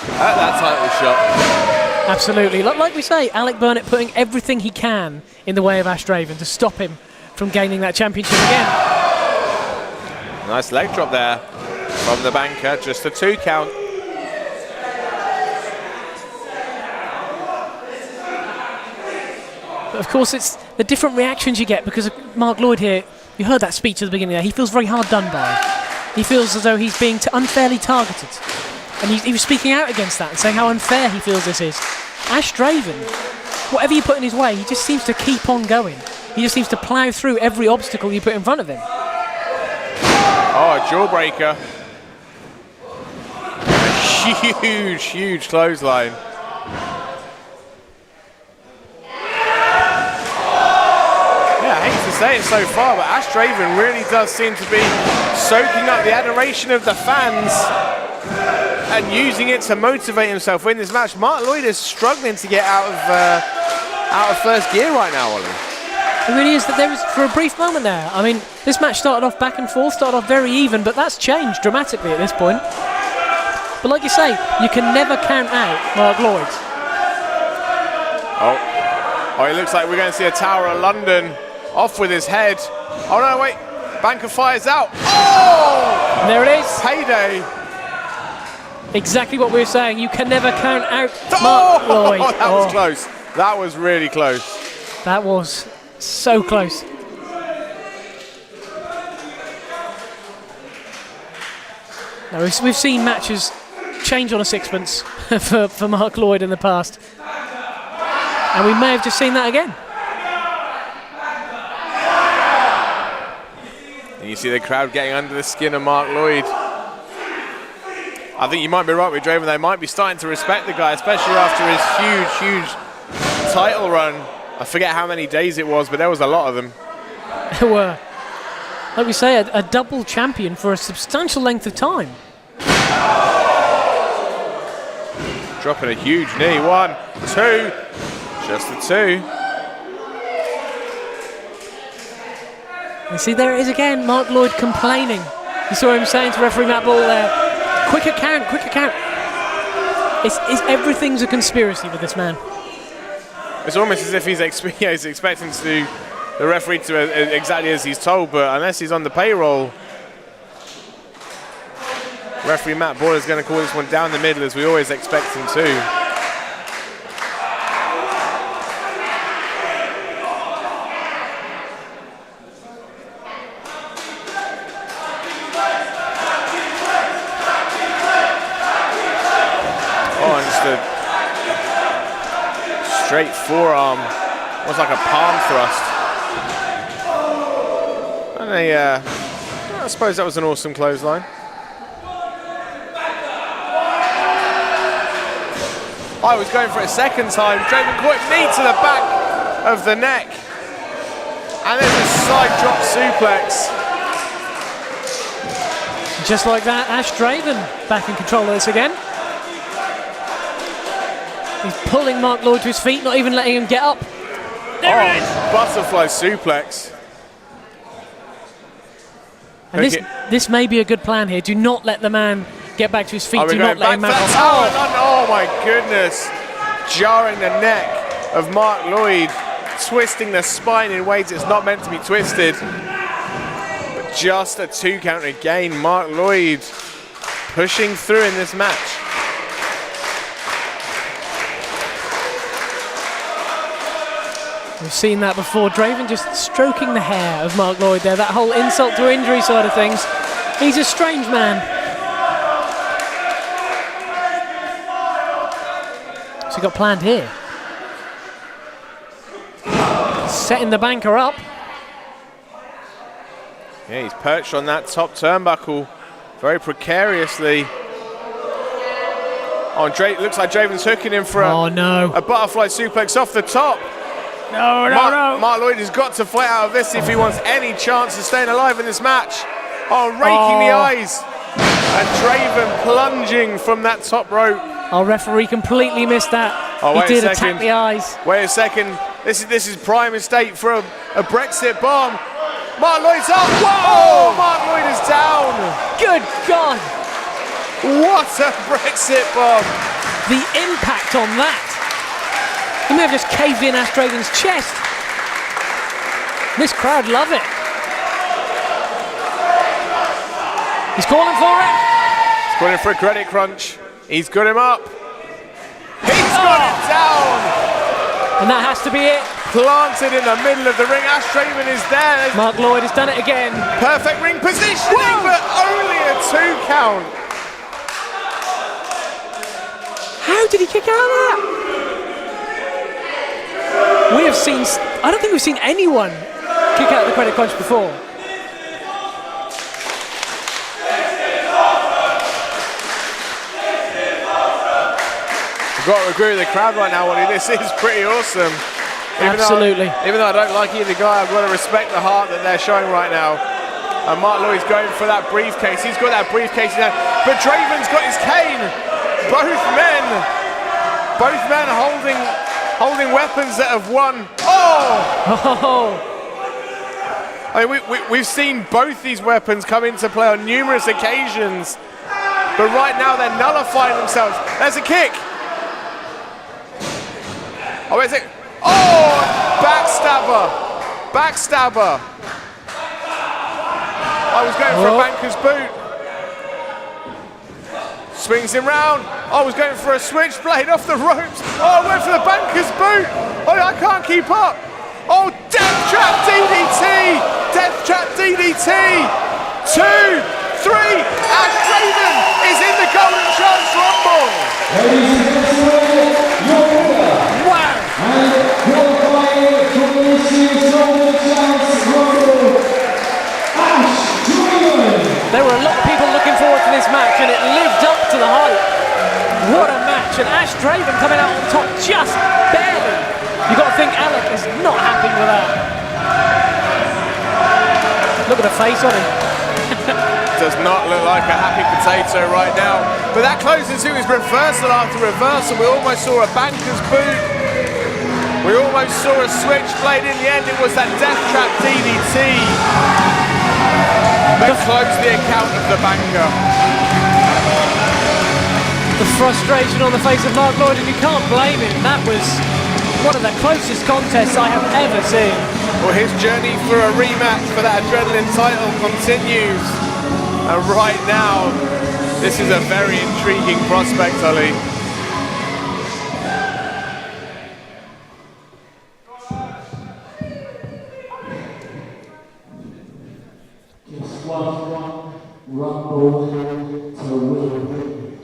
that title shot. Absolutely. Like we say, Alec Burnett putting everything he can in the way of Draven to stop him from gaining that championship again. Nice leg drop there from the banker, just a 2 count. But of course, it's the different reactions you get because of Mark Lloyd here. You heard that speech at the beginning there. He feels very hard done by. He feels as though he's being unfairly targeted. And he was speaking out against that and saying how unfair he feels this is. Draven, whatever you put in his way, he just seems to keep on going. He just seems to plough through every obstacle you put in front of him. Oh, a jawbreaker. A huge clothesline. Yeah, I hate to say it so far, but Draven really does seem to be soaking up the adoration of the fans and using it to motivate himself in this match. Mark Lloyd is struggling to get out of first gear right now, Ollie. It really is. That there was, for a brief moment there, I mean, this match started off back and forth, started off very even, but that's changed dramatically at this point. But like you say, you can never count out Mark Lloyd. Oh, it looks like we're going to see a Tower of London off with his head. Oh no, wait, banker fires out. Oh! And there it is. Payday. Exactly what we were saying. You can never count out Mark Lloyd. That was close. That was really close. That was so close. Now, we've seen matches change on a sixpence for Mark Lloyd in the past. And we may have just seen that again. And you see the crowd getting under the skin of Mark Lloyd. I think you might be right with Draven. They might be starting to respect the guy, especially after his huge title run. I forget how many days it was, but there was a lot of them. There were. Like we say, a double champion for a substantial length of time. Dropping a huge knee. 1, 2. Just the 2. You see, there it is again, Mark Lloyd complaining. You saw him saying to referee Matt Ball there, quicker count, quicker count. Everything's a conspiracy with this man. It's almost as if he's expecting to do the referee to exactly as he's told, but unless he's on the payroll, referee Matt Ball is going to call this one down the middle as we always expect him to. Straight forearm, almost like a palm thrust. And I suppose that was an awesome clothesline. I was going for it a second time. Draven caught knee to the back of the neck. And there's a side drop suplex. Just like that, Ash Draven back in control of this again. He's pulling Mark Lloyd to his feet, not even letting him get up. There it is! Butterfly suplex. And this may be a good plan here. Do not let the man get back to his feet. Do not let him mount. Oh my goodness. Jarring the neck of Mark Lloyd, twisting the spine in ways it's not meant to be twisted. But just a 2 count again. Mark Lloyd pushing through in this match. We've seen that before. Draven just stroking the hair of Mark Lloyd there. That whole insult to injury side of things. He's a strange man. What's he got planned here? Setting the banker up. Yeah, he's perched on that top turnbuckle very precariously. Oh, looks like Draven's hooking him for a butterfly suplex off the top. No. Mark Lloyd has got to fight out of this if he wants any chance of staying alive in this match. Oh, raking the eyes. And Draven plunging from that top rope. Our referee completely missed that. Oh, he did attack the eyes. Wait a second. This is prime estate for a Brexit bomb. Mark Lloyd's up. Whoa! Mark Lloyd is down. Good God. What a Brexit bomb. The impact on that. He may have just caved in Ash Draven's chest. This crowd love it. He's calling for it. He's calling for a credit crunch. He's got him up. He's got it down. And that has to be it. Planted in the middle of the ring. Ash Draven is there. Mark Lloyd has done it again. Perfect ring positioning, but only a 2 count. How did he kick out of that? We have seen, I don't think we've seen anyone kick out the credit crunch before. I've got to agree with the crowd right now, Wally. This is pretty awesome. Absolutely. Even though I don't like either guy, I've got to respect the heart that they're showing right now. And Mark Lloyd's going for that briefcase. He's got that briefcase in hand. But Draven's got his cane. Both men holding weapons that have won. Oh! I mean, we've seen both these weapons come into play on numerous occasions, but right now they're nullifying themselves. There's a kick. Oh, where's it? Oh! Backstabber. I was going for a banker's boot. Swings him round. I was going for a switchblade off the ropes. Oh, I went for the banker's boot. Oh, I can't keep up. Oh, death trap DDT. Death trap DDT. 2, 3. Ash Draven is in the Golden Chance Rumble. Wow. And qualifying for this year's Golden Chance Rumble, Ash Draven. There were a lot of people looking forward to this match, and it lived up to the hype. What a match, and Ash Draven coming out on top just barely. You've got to think Alec is not happy with that. Look at the face on him. Does not look like a happy potato right now. But that closing suit is reversal after reversal. We almost saw a banker's boot. We almost saw a switchblade. In the end, it was that death trap DDT that closed the account of the banger. The frustration on the face of Mark Lloyd, and you can't blame him. That was one of the closest contests I have ever seen. Well, his journey for a rematch for that Adrenaline title continues. And right now, this is a very intriguing prospect, Ollie. Just one rumble to win.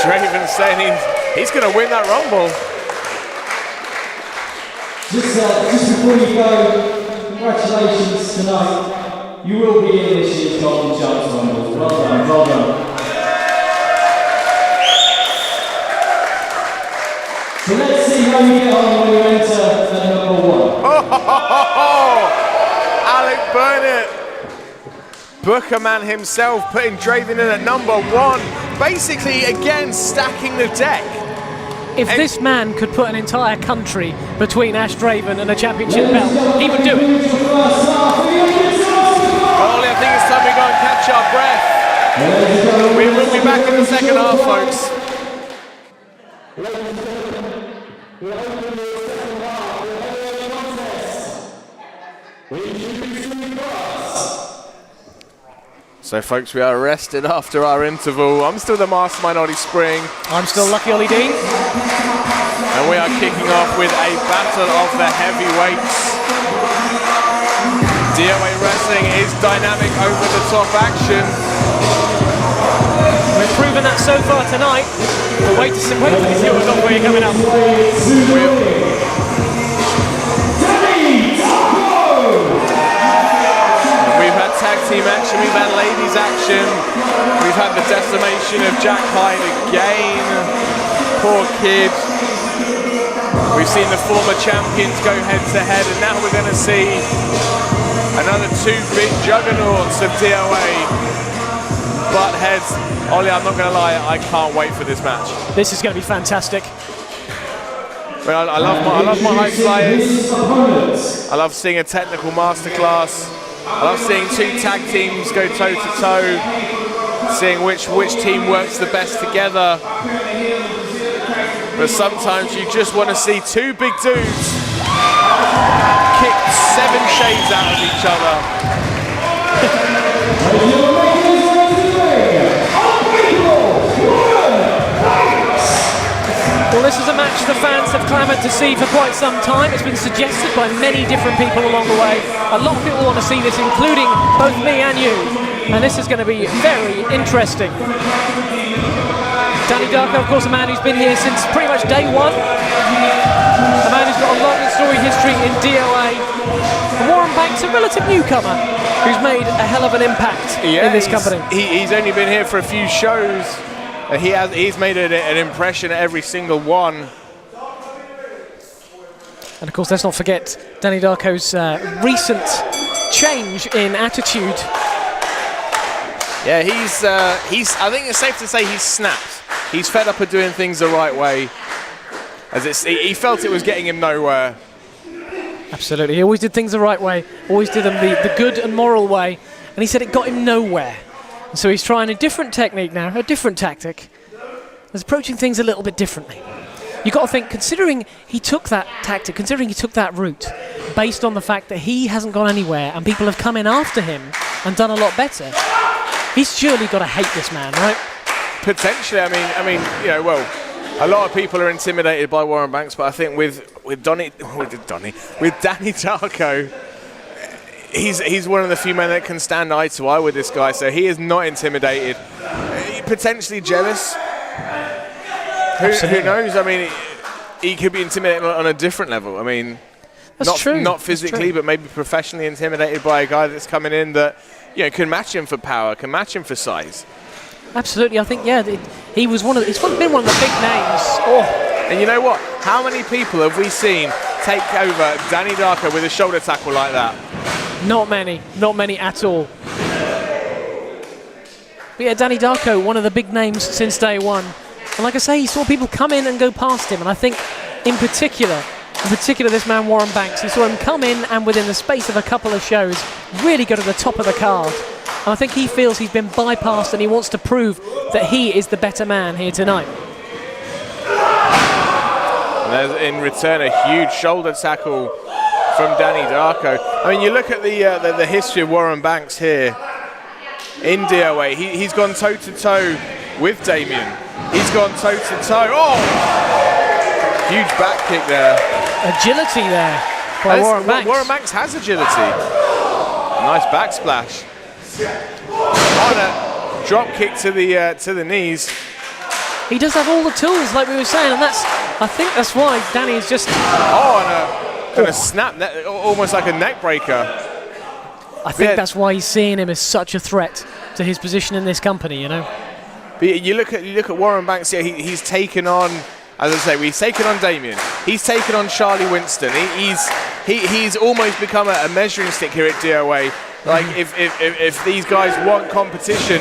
Draven saying he's going to win that Rumble. Just before you go, congratulations tonight. You will be in this year's Golden Chance Rumble. Well done, well done. So let's see how you get on when you enter at number 1. Alec Burnett, Booker man himself, putting Draven in at number 1. Basically, again, stacking the deck. If this man could put an entire country between Ash Draven and a championship belt, he would do it. Ollie, I think it's time we go and catch our breath. We will be back in the second half, folks. So folks, we are rested after our interval. I'm still the Mastermind Ollie Spring. I'm still Lucky Ollie Dean. And we are kicking off with a battle of the heavyweights. DOA Wrestling is dynamic over the top action. We've proven that so far tonight. We'll wait for the viewers on where you're coming up. We've had tag team action, we've had ladies action, we've had the decimation of Jack Hyde again. Poor kid. We've seen the former champions go head to head, and now we're going to see another 2 big juggernauts of DOA butt heads. Ollie, I'm not going to lie, I can't wait for this match. This is going to be fantastic. Well, I love my high flyers. I love seeing a technical masterclass. I love seeing 2 tag teams go toe to toe, seeing which team works the best together. But sometimes you just want to see 2 big dudes kick 7 shades out of each other. Well, this is a match the fans have clamoured to see for quite some time. It's been suggested by many different people along the way. A lot of people want to see this, including both me and you. And this is going to be very interesting. Danny Darko, of course, a man who's been here since pretty much day 1. A man who's got a long and storied history in DOA. And Warren Banks, a relative newcomer, who's made a hell of an impact in this company. He's only been here for a few shows. He's made an impression at every single one. And of course, let's not forget Danny Darko's recent change in attitude. Yeah, I think it's safe to say he's snapped. He's fed up of doing things the right way. He felt it was getting him nowhere. Absolutely, he always did things the right way, always did them the good and moral way, and he said it got him nowhere. And so he's trying a different technique now, a different tactic. He's approaching things a little bit differently. You've got to think, considering he took that tactic, considering he took that route, based on the fact that he hasn't gone anywhere and people have come in after him and done a lot better, he's surely got to hate this man, right? Potentially, I mean, you know, well, a lot of people are intimidated by Warren Banks, but I think with Danny Darko, he's one of the few men that can stand eye to eye with this guy, so he is not intimidated. Potentially jealous. Who knows? I mean, he could be intimidated on a different level. I mean, that's true. Not physically, but maybe professionally intimidated by a guy that's coming in that, you know, can match him for power, can match him for size. Absolutely, I think, yeah, he's been one of the big names. Oh. And you know what? How many people have we seen take over Danny Darko with a shoulder tackle like that? Not many at all. But yeah, Danny Darko, one of the big names since day 1. And like I say, he saw people come in and go past him. And I think, in particular, this man Warren Banks, he saw him come in and within the space of a couple of shows, really go to the top of the card. And I think he feels he's been bypassed and he wants to prove that he is the better man here tonight. And there's in return a huge shoulder tackle from Danny Darko. I mean, you look at the history of Warren Banks here in DOA. He's gone toe-to-toe with Damien. He's gone toe-to-toe. Oh! Huge back kick there. Agility there by Warren Banks. Warren Banks has agility. Nice backsplash. On a drop kick to the knees. He does have all the tools, like we were saying, and I think that's why Danny is just... Oh, and a kind of snap, almost like a neck breaker. I think that's why he's seeing him as such a threat to his position in this company, you know. But you look at Warren Banks here. He's taken on, as I say, he's taken on Damien. He's taken on Charlie Winston. He's almost become a measuring stick here at DOA. Like if these guys want competition,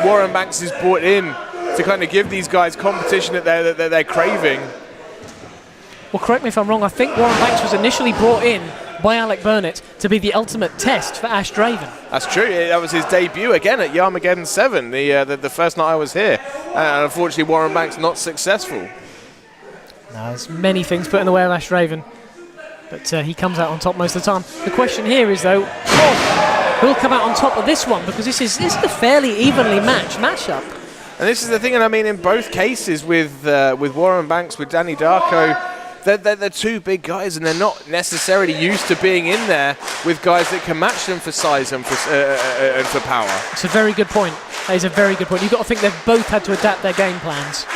Warren Banks is brought in to kind of give these guys competition that they're craving. Well, correct me if I'm wrong. I think Warren Banks was initially brought in by Alec Burnett to be the ultimate test for Ash Draven. That's true. That was his debut again at Yarmageddon 7, the first night I was here. And unfortunately, Warren Banks not successful. No, there's many things put in the way of Ash Draven, but he comes out on top most of the time. The question here is, though, who'll come out on top of this one? Because this is a fairly evenly match-up. And this is the thing, and I mean, in both cases with Warren Banks, with Danny Darko, they're two big guys, and they're not necessarily used to being in there with guys that can match them for size and for power. It's a very good point. That is a very good point. You've got to think they've both had to adapt their game plans.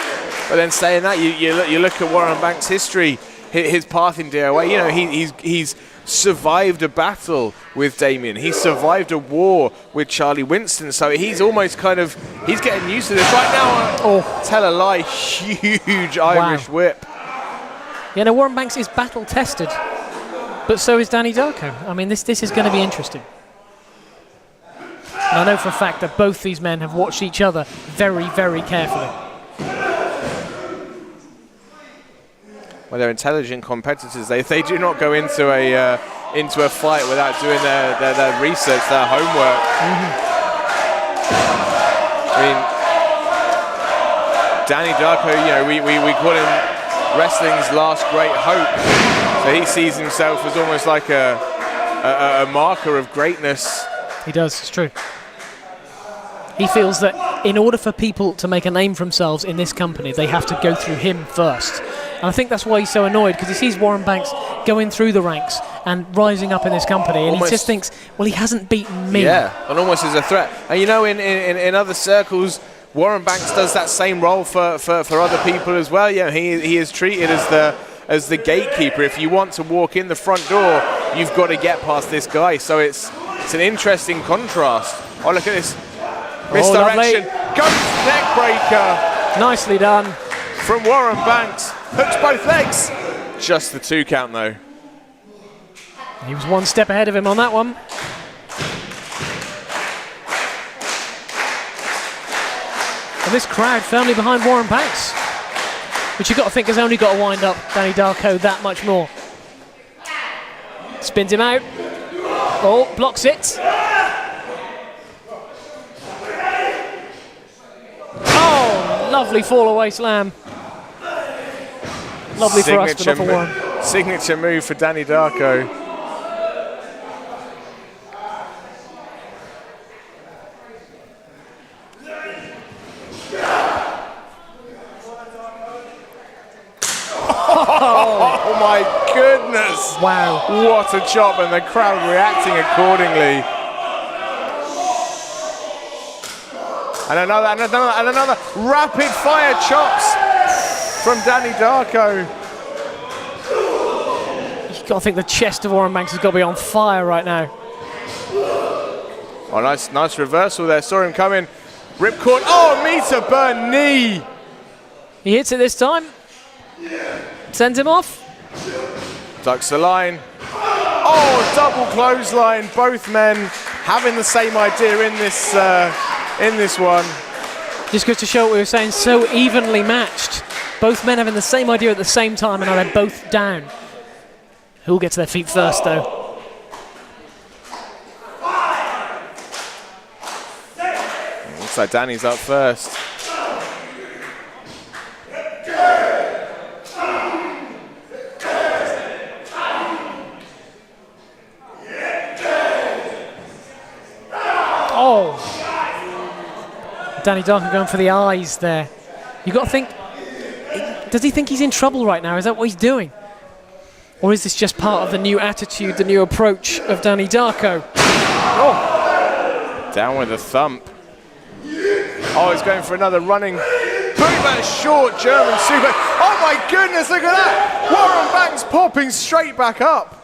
But then saying that, you look at Warren Banks' history, his path in DOA. You know, he's survived a battle with Damien. He's survived a war with Charlie Winston. So he's almost he's getting used to this right now. Tell a lie, huge Irish whip. Yeah, no, Warren Banks is battle tested, but so is Danny Darko. I mean, this is going to be interesting. And I know for a fact that both these men have watched each other very, very carefully. Well, they're intelligent competitors. They do not go into a fight without doing their research, their homework. I mean, Danny Darko, we call him wrestling's last great hope. So he sees himself as almost like a marker of greatness. He does, it's true. He feels that in order for people to make a name for themselves in this company, they have to go through him first. And I think that's why he's so annoyed, because he sees Warren Banks going through the ranks and rising up in this company, and almost, he just thinks, well, he hasn't beaten me. Yeah, and almost as a threat. And you know, in other circles, Warren Banks does that same role for other people as well. Yeah, he is treated as the gatekeeper. If you want to walk in the front door, you've got to get past this guy. So it's an interesting contrast. Oh, look at this misdirection. Ghost neck breaker. Nicely done from Warren Banks. Hooks both legs. Just the 2 count though. He was one step ahead of him on that one. And this crowd firmly behind Warren Banks, which you've got to think has only got to wind up Danny Darko that much more. Spins him out. Oh, blocks it. Oh, lovely fall away slam. Lovely for us, but not for Warren. Signature move for Danny Darko. Oh my goodness! Wow! What a chop, and the crowd reacting accordingly. And another rapid fire chops from Danny Darko. You've got to think the chest of Warren Banks has got to be on fire right now. Oh, nice reversal there. Saw him coming. Ripcord. Oh, meter burn knee. He hits it this time. Sends him off. Ducks the line. Oh, double clothesline. Both men having the same idea in this one. Just goes to show what we were saying, so evenly matched. Both men having the same idea at the same time, and now they're both down. Who'll get to their feet first, though? Looks like Danny's up first. Oh! Danny Darko going for the eyes there. You got to think, does he think he's in trouble right now? Is that what he's doing? Or is this just part of the new attitude, the new approach of Danny Darko? Oh! Down with a thump. Oh, he's going for another running. Pretty much short German super. Oh my goodness, look at that! Warren Banks popping straight back up.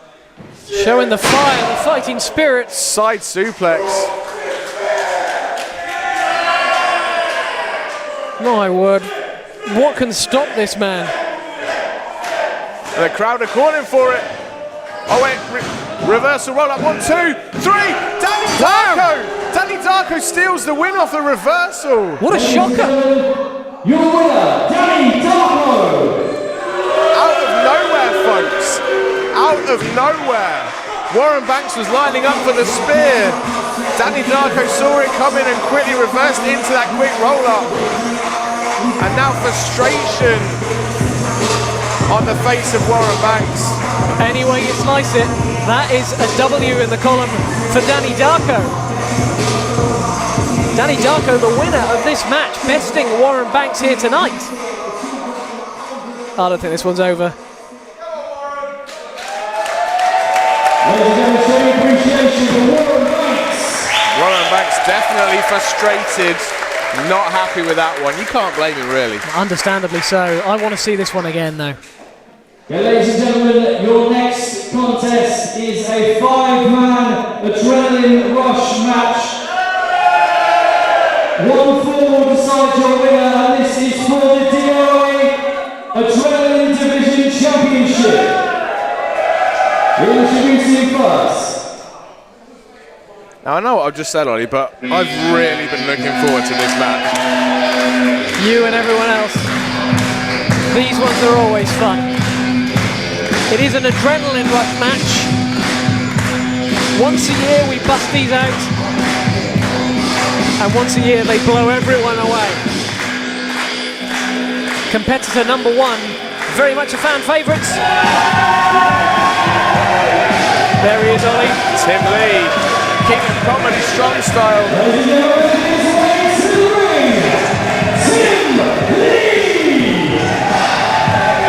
Showing the fire, the fighting spirit. Side suplex. My word, what can stop this man? And the crowd are calling for it. Oh wait, reversal roll up, 1, 2, 3, Danny Darko! Danny Darko steals the win off the reversal. What a shocker! Your winner, Danny Darko! Out of nowhere, folks. Out of nowhere. Warren Banks was lining up for the spear. Danny Darko saw it coming and quickly reversed into that quick roll-up. And now frustration on the face of Warren Banks. Any way you slice it, that is a W in the column for Danny Darko. Danny Darko, the winner of this match, besting Warren Banks here tonight. I don't think this one's over. Appreciation for Warren Banks. Warren Banks definitely frustrated, not happy with that one. You can't blame him, really. Understandably so. I want to see this one again, though. Okay, ladies and gentlemen, your next contest is a 5-man adrenaline rush match. 1-4 decides your winner, and this is for the DOA Adrenaline Division Championship. We'll introduce you first. Now, I know what I've just said, Ollie, but I've really been looking forward to this match. You and everyone else. These ones are always fun. It is an adrenaline rush match. Once a year we bust these out, and once a year they blow everyone away. Competitor number 1, very much a fan favourite. There he is, Ollie. Tim Lee, King of Comedy, strong style.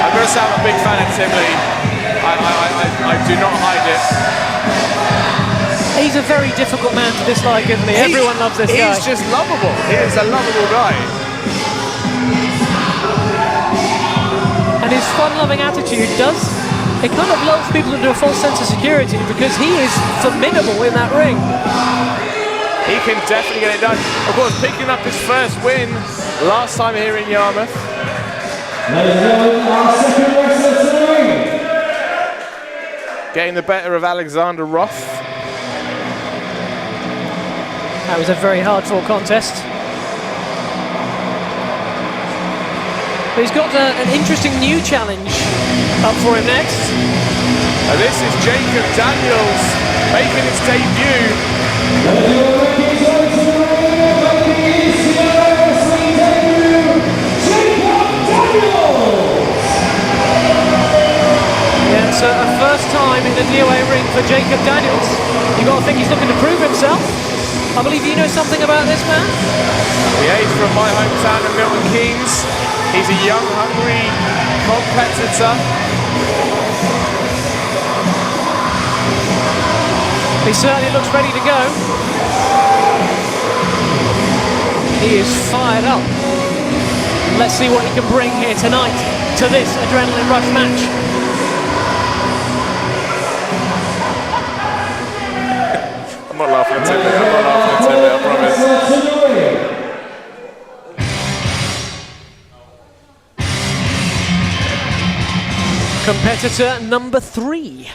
I'm going to say I'm a big fan of Tim Lee. I do not hide it. He's a very difficult man to dislike, isn't he? Everyone loves this guy. He's just lovable. He is a lovable guy. And his fun-loving attitude it kind of lulls people into a false sense of security because he is formidable in that ring. He can definitely get it done. Of course, picking up his first win last time here in Yarmouth. Ladies and gentlemen, our second wrestler to the ring. Getting the better of Alexander Roth. That was a very hard-fought contest. But he's got an interesting new challenge up for him next. And this is Jacob Daniels making his debut. Yeah, so a first time in the DOA ring for Jacob Daniels. You got to think he's looking to prove himself. I believe you know something about this man? Yeah, he's from my hometown of Milton Keynes. He's a young, hungry competitor. He certainly looks ready to go. He is fired up. Let's see what he can bring here tonight to this adrenaline rush match. I'm not laughing at Timmy, I'm not laughing at Timmy, I promise. Competitor number 3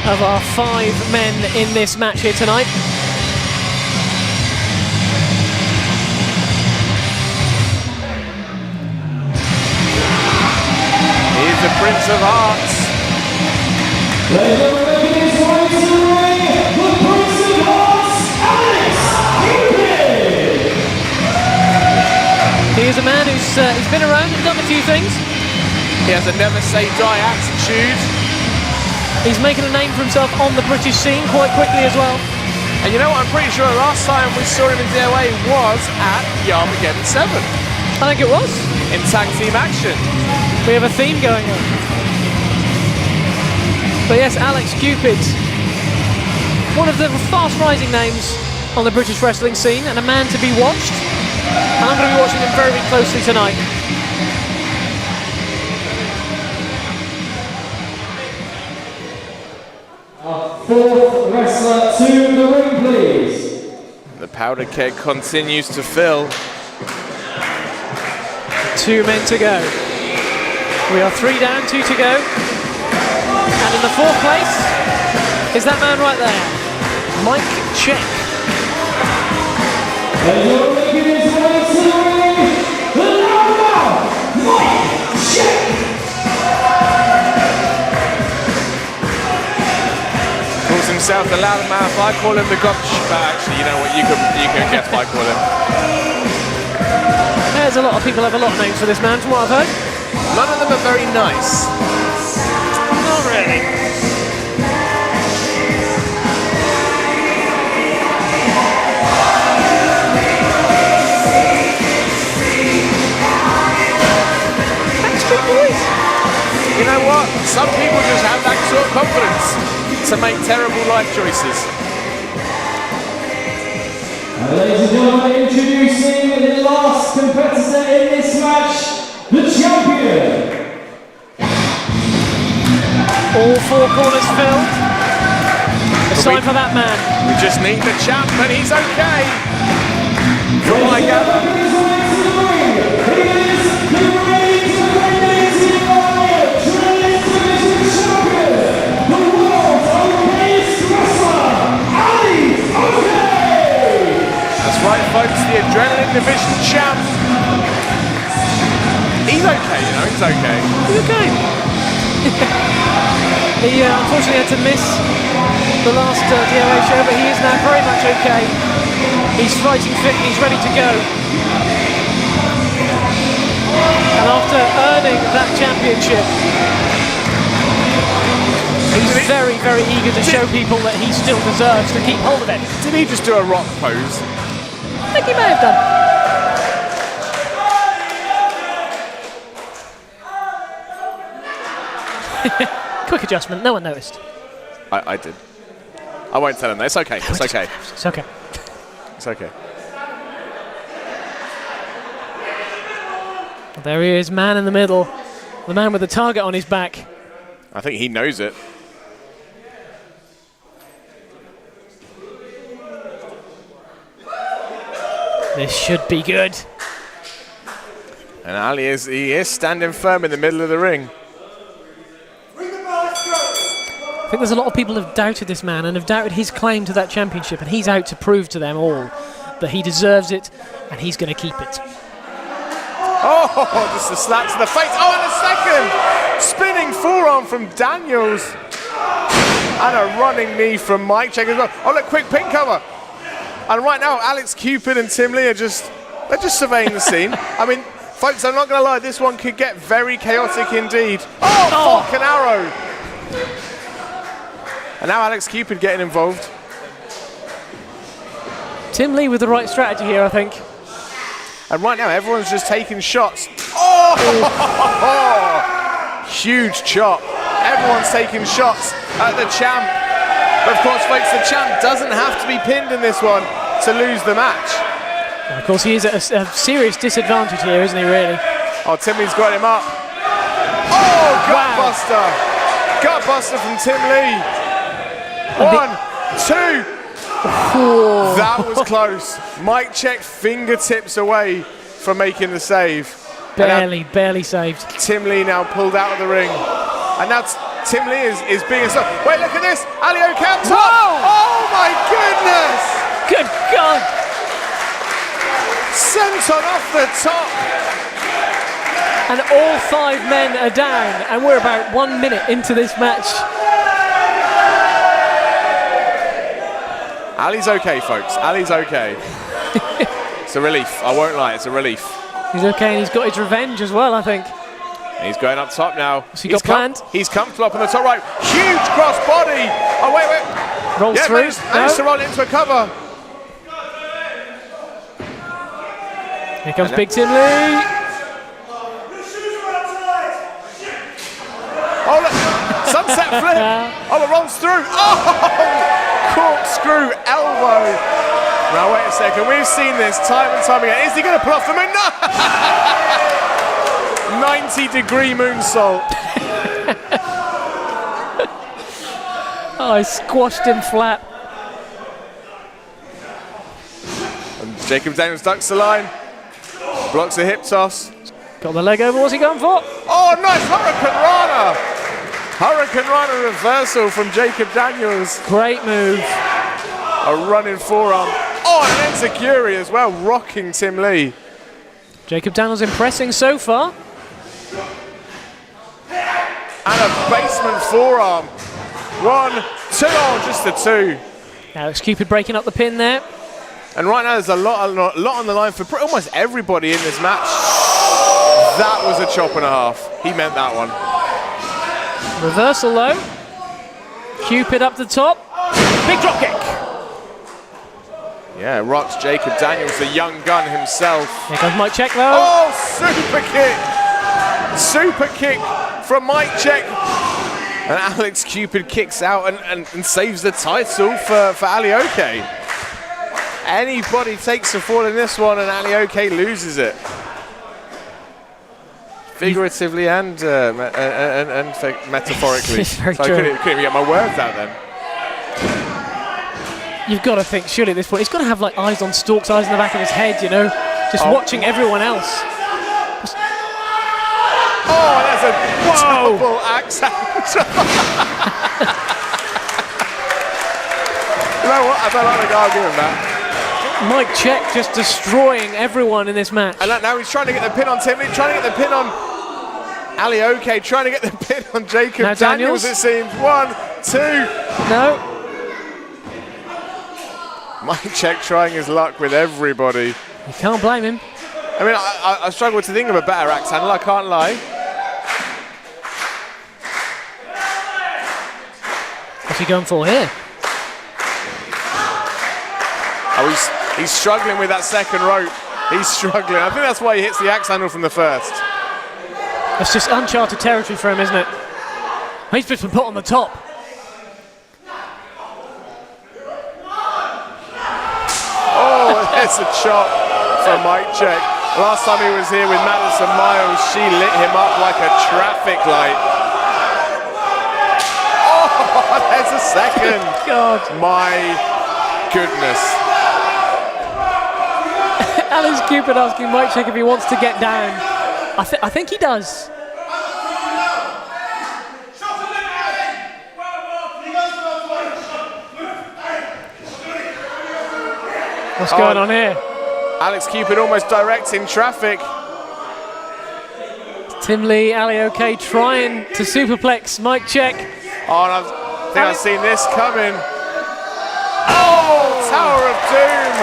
of our 5 men in this match here tonight. Prince of Hearts. Ladies and gentlemen, making his way to the ring, the Prince of Hearts, Alex Kimmy! He is a man he's been around and done a few things. He has a never say die attitude. He's making a name for himself on the British scene quite quickly as well. And you know what, I'm pretty sure the last time we saw him in DOA was at Yarmageddon 7. I think it was. In tag team action. We have a theme going on. But yes, Alex Cupid, one of the fast rising names on the British wrestling scene and a man to be watched. And I'm going to be watching him very closely tonight. Our fourth wrestler to the ring, please. The powder keg continues to fill. 2 men to go. We are 3 down, 2 to go. And in the 4th place is that man right there, Mike Check. And you're making his way to the ring, the loudmouth, Mike Check! Calls himself the loudmouth. I call him the gotch, but actually, you know what? You can guess what I call him. There's a lot of people have a lot of names for this man, from what I've heard. None of them are very nice. Not really. Backstreet Boys. You know what? Some people just have that sort of confidence to make terrible life choices. And ladies and gentlemen, introducing the last competitor in this match, the champion. All 4 corners filled. It's time for that man. We just need the champ, and he's okay. From what I gather. That's right, folks, the Adrenaline Division champ. He's okay, you know, he's okay. He's okay. He unfortunately had to miss the last DOA show, but he is now very much okay. He's fighting fit, he's ready to go. And after earning that championship, he's very, very eager to show people that he still deserves to keep hold of it. Did he just do a rock pose? I think he may have done. Quick adjustment, no one noticed. I did. I won't tell him that. It's okay. It's okay. It's okay. It's okay. There he is, man in the middle. The man with the target on his back. I think he knows it. This should be good. And Ali he is standing firm in the middle of the ring. I think there's a lot of people who have doubted this man and have doubted his claim to that championship, and he's out to prove to them all that he deserves it and he's going to keep it. Oh, just a slap to the face. Oh, and a second spinning forearm from Daniels. And a running knee from Mike Check as well. Oh, look, quick pin cover. And right now, Alex Cupid and Tim Lee are just surveying the scene. I mean, folks, I'm not going to lie, this one could get very chaotic indeed. Oh, Falcon Arrow. And now Alex Cupid getting involved. Tim Lee with the right strategy here, I think. And right now, everyone's just taking shots. Oh! Huge chop. Everyone's taking shots at the champ. But of course, folks, the champ doesn't have to be pinned in this one to lose the match. And of course, he is at a serious disadvantage here, isn't he, really? Oh, Timmy's got him up. Oh, gutbuster. Gutbuster from Tim Lee. 1, 2. Oh. That was close. Mike Check fingertips away from making the save. Barely saved. Tim Lee now pulled out of the ring. And now Tim Lee is being a... Wait, look at this. Alio count top. Oh, my goodness. Good God. Senton off the top. And all 5 men are down, and we're about 1 minute into this match. Ali's okay, folks. Ali's okay. It's a relief. I won't lie, it's a relief. He's okay, and he's got his revenge as well, I think. He's going up top now. What's he got planned? He's comfortable up on the top right. Huge cross body. Oh, wait. Rolls through. Managed to roll it into a cover. Here comes Big Tim Lee. Oh, look. Sunset flip. Oh, it rolls through. Oh, corkscrew elbow. Now, wait a second. We've seen this time and time again. Is he going to pull off the moon? No! 90-degree moonsault. Oh, I squashed him flat. And Jacob Daniels ducks the line. Blocks a hip toss. Got the leg over. What's he going for? Oh, nice Hurricane Rana. Hurricane Rana reversal from Jacob Daniels. Great move. A running forearm. Oh, and an enziguri as well, rocking Tim Lee. Jacob Daniels impressing so far. And a basement forearm. 1, 2, oh, just the 2. Alex Cupid breaking up the pin there. And right now there's a lot on the line for almost everybody in this match. That was a chop and a half. He meant that one. Reversal though. Cupid up the top. Big drop kick. Yeah, rocks Jacob Daniels, the young gun himself. Here comes Mike Check though. Oh, super kick. Super kick from Mike Check. And Alex Cupid kicks out and saves the title for Alioke. Anybody takes a fall in this one and Alioke loses it. Figuratively and metaphorically. Very so true. I couldn't even get my words out then. You've got to think, surely at this point, he's got to have like eyes on stalks, eyes in the back of his head, you know, just watching everyone else. Oh, that's a double axe. You know what? I don't like the guy arguing that. Mike Check just destroying everyone in this match. And now he's trying to get the pin on Tim Lee, trying to get the pin on Alioke, trying to get the pin on Jacob Now Daniels, it seems. 1, 2. No. Mike Check trying his luck with everybody. You can't blame him. I mean, I struggle to think of a better axe handle, I can't lie. What's he going for here? Oh, he's struggling with that second rope. He's struggling. I think that's why he hits the axe handle from the first. It's just uncharted territory for him, isn't it? He's just been put on the top. Oh, there's a chop for Mike Check. Last time he was here with Madison Miles, she lit him up like a traffic light. Oh, there's a second. God. My goodness. Alex Cupid asking Mike Check if he wants to get down. I think he does. What's going on here? Alex Cupid almost directing traffic. Tim Lee, Alioke trying to superplex Mike Check. Oh, and I think I've seen this coming. Oh, Tower of Doom.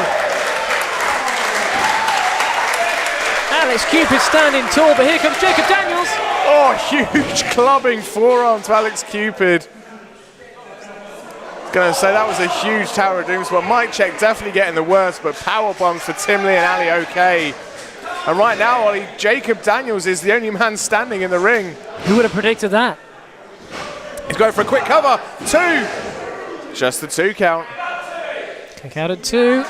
Alex Cupid standing tall, but here comes Jacob Daniels. Oh, huge clubbing forearm to Alex Cupid. Going to say that was a huge Tower of Doom spot. Mike Check definitely getting the worst, but power bombs for Tim Lee and Alioke. And right now, Ollie, Jacob Daniels is the only man standing in the ring. Who would have predicted that? He's going for a quick cover. 2. Just the 2 count. Kick out at 2.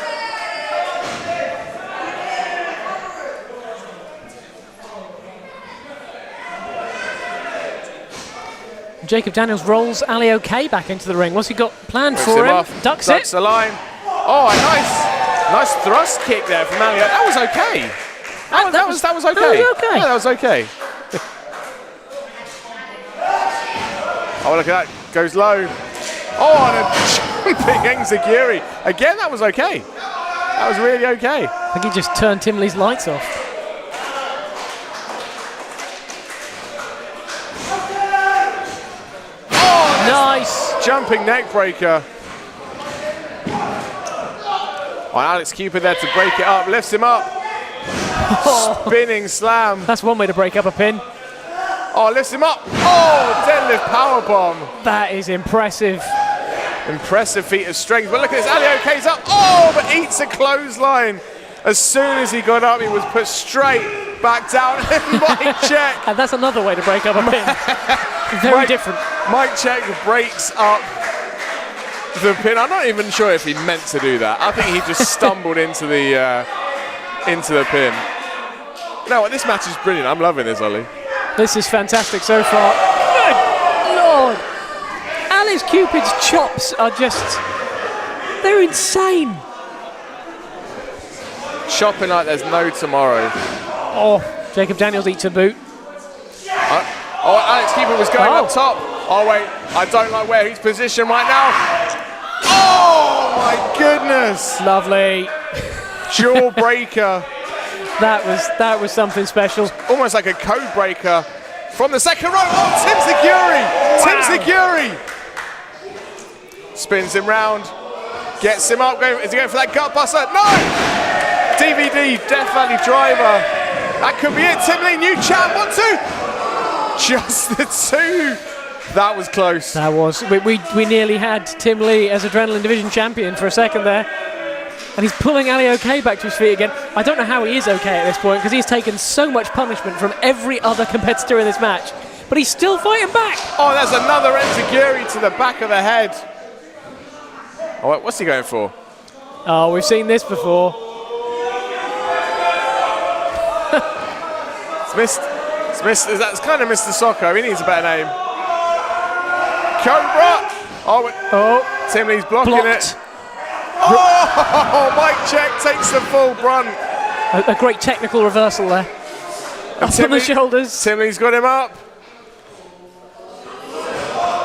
Jacob Daniels rolls Alioke back into the ring. What's he got planned for him? Ducks it. The line. Oh, a nice thrust kick there from Alioke. That was okay. That was okay. Yeah, that was okay. Oh, look at that. Goes low. Oh, and a jumping enziguri. Again, that was okay. That was really okay. I think he just turned Tim Lee's lights off. jumping neck breaker. Oh, Alex Cupid there to break it up, lifts him up. Spinning slam. That's one way to break up a pin. Oh, lifts him up. Oh, deadlift powerbomb. That is impressive. Impressive feat of strength. But look at this, Ali Ok's up. Oh, but eats a clothesline. As soon as he got up, he was put straight back down. Mike check. And that's another way to break up a pin. Very different. Mike check breaks up the pin. I'm not even sure if he meant to do that. I think he just stumbled into the pin. You know what? This match is brilliant. I'm loving this, Ollie. This is fantastic so far. Good Lord. Alex Cupid's chops are just, they're insane. Chopping like there's no tomorrow. Oh, Jacob Daniels eats a boot. Oh, Alex Cupid was going up top. Oh, wait. I don't like where he's positioned right now. Oh, my goodness. Lovely. Jawbreaker. That was something special. Almost like a code breaker from the second row. Oh, Tim Seguri. Wow. Tim Seguri. Spins him round. Gets him up. Is he going for that gut buster? No! DVD, Death Valley Driver. That could be it. Tim Lee, new champ. 1, 2. Just the 2. That was close. That was. We nearly had Tim Lee as Adrenaline Division champion for a second there. And he's pulling Ali OK back to his feet again. I don't know how he is OK at this point because he's taken so much punishment from every other competitor in this match. But he's still fighting back. Oh, there's another enziguri to the back of the head. Oh, wait, what's he going for? Oh, we've seen this before. It's missed. That's kind of Mr. Socko. He needs a better name. Cobra. Oh, Tim Lee's blocking it. Oh, Mike check takes the full brunt. A great technical reversal there. Up on the shoulders. Tim Lee's got him up.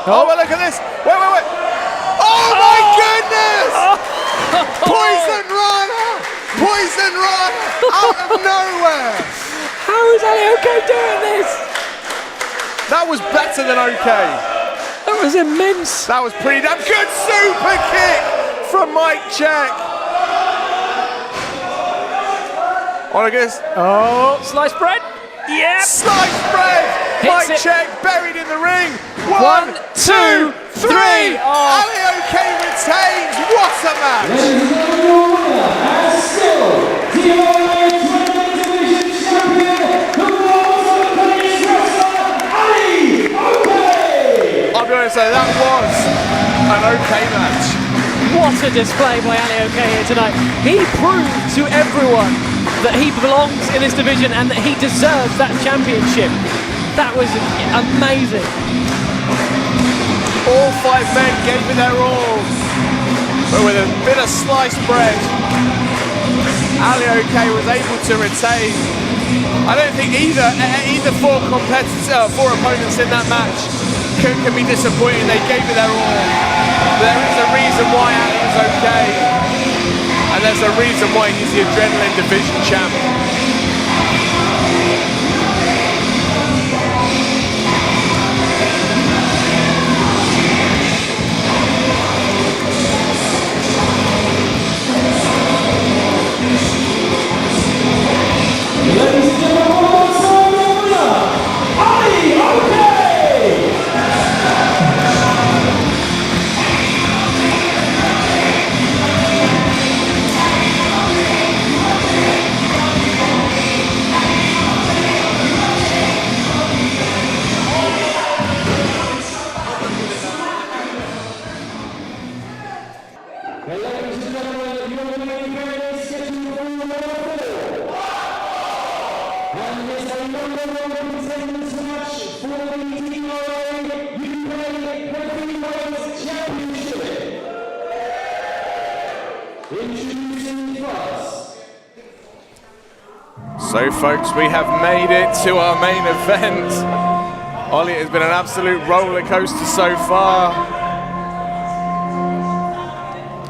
Oh, well, look at this. Wait. Oh, my goodness! Poison Rana out of nowhere. How is Ali OK doing this? That was better than OK. That was immense. That was pretty damn good. Super kick from Mike check. Oh, look at this. Oh, sliced bread. Yeah. Sliced bread. Mike check buried in the ring. 1, 2, 3. Oh. Ali OK retains. What a match. Ladies and gentlemen, your winner and still DOA Division Champion, the world's greatest wrestler, Ali OK. I'll be honest, that was an OK match. What a display by Ali OK here tonight. He proved to everyone that he belongs in this division and that he deserves that championship. That was amazing. All 5 men gave it their all, but with a bit of sliced bread, Ali OK was able to retain. I don't think either 4 opponents in that match can be disappointed. They gave it their all. There is a reason why Ali is OK, and there's a reason why he's the Adrenaline Division champ. Ladies and gentlemen, what's your winner? Ali OK. So folks, we have made it to our main event. Ollie, it has been an absolute roller coaster so far.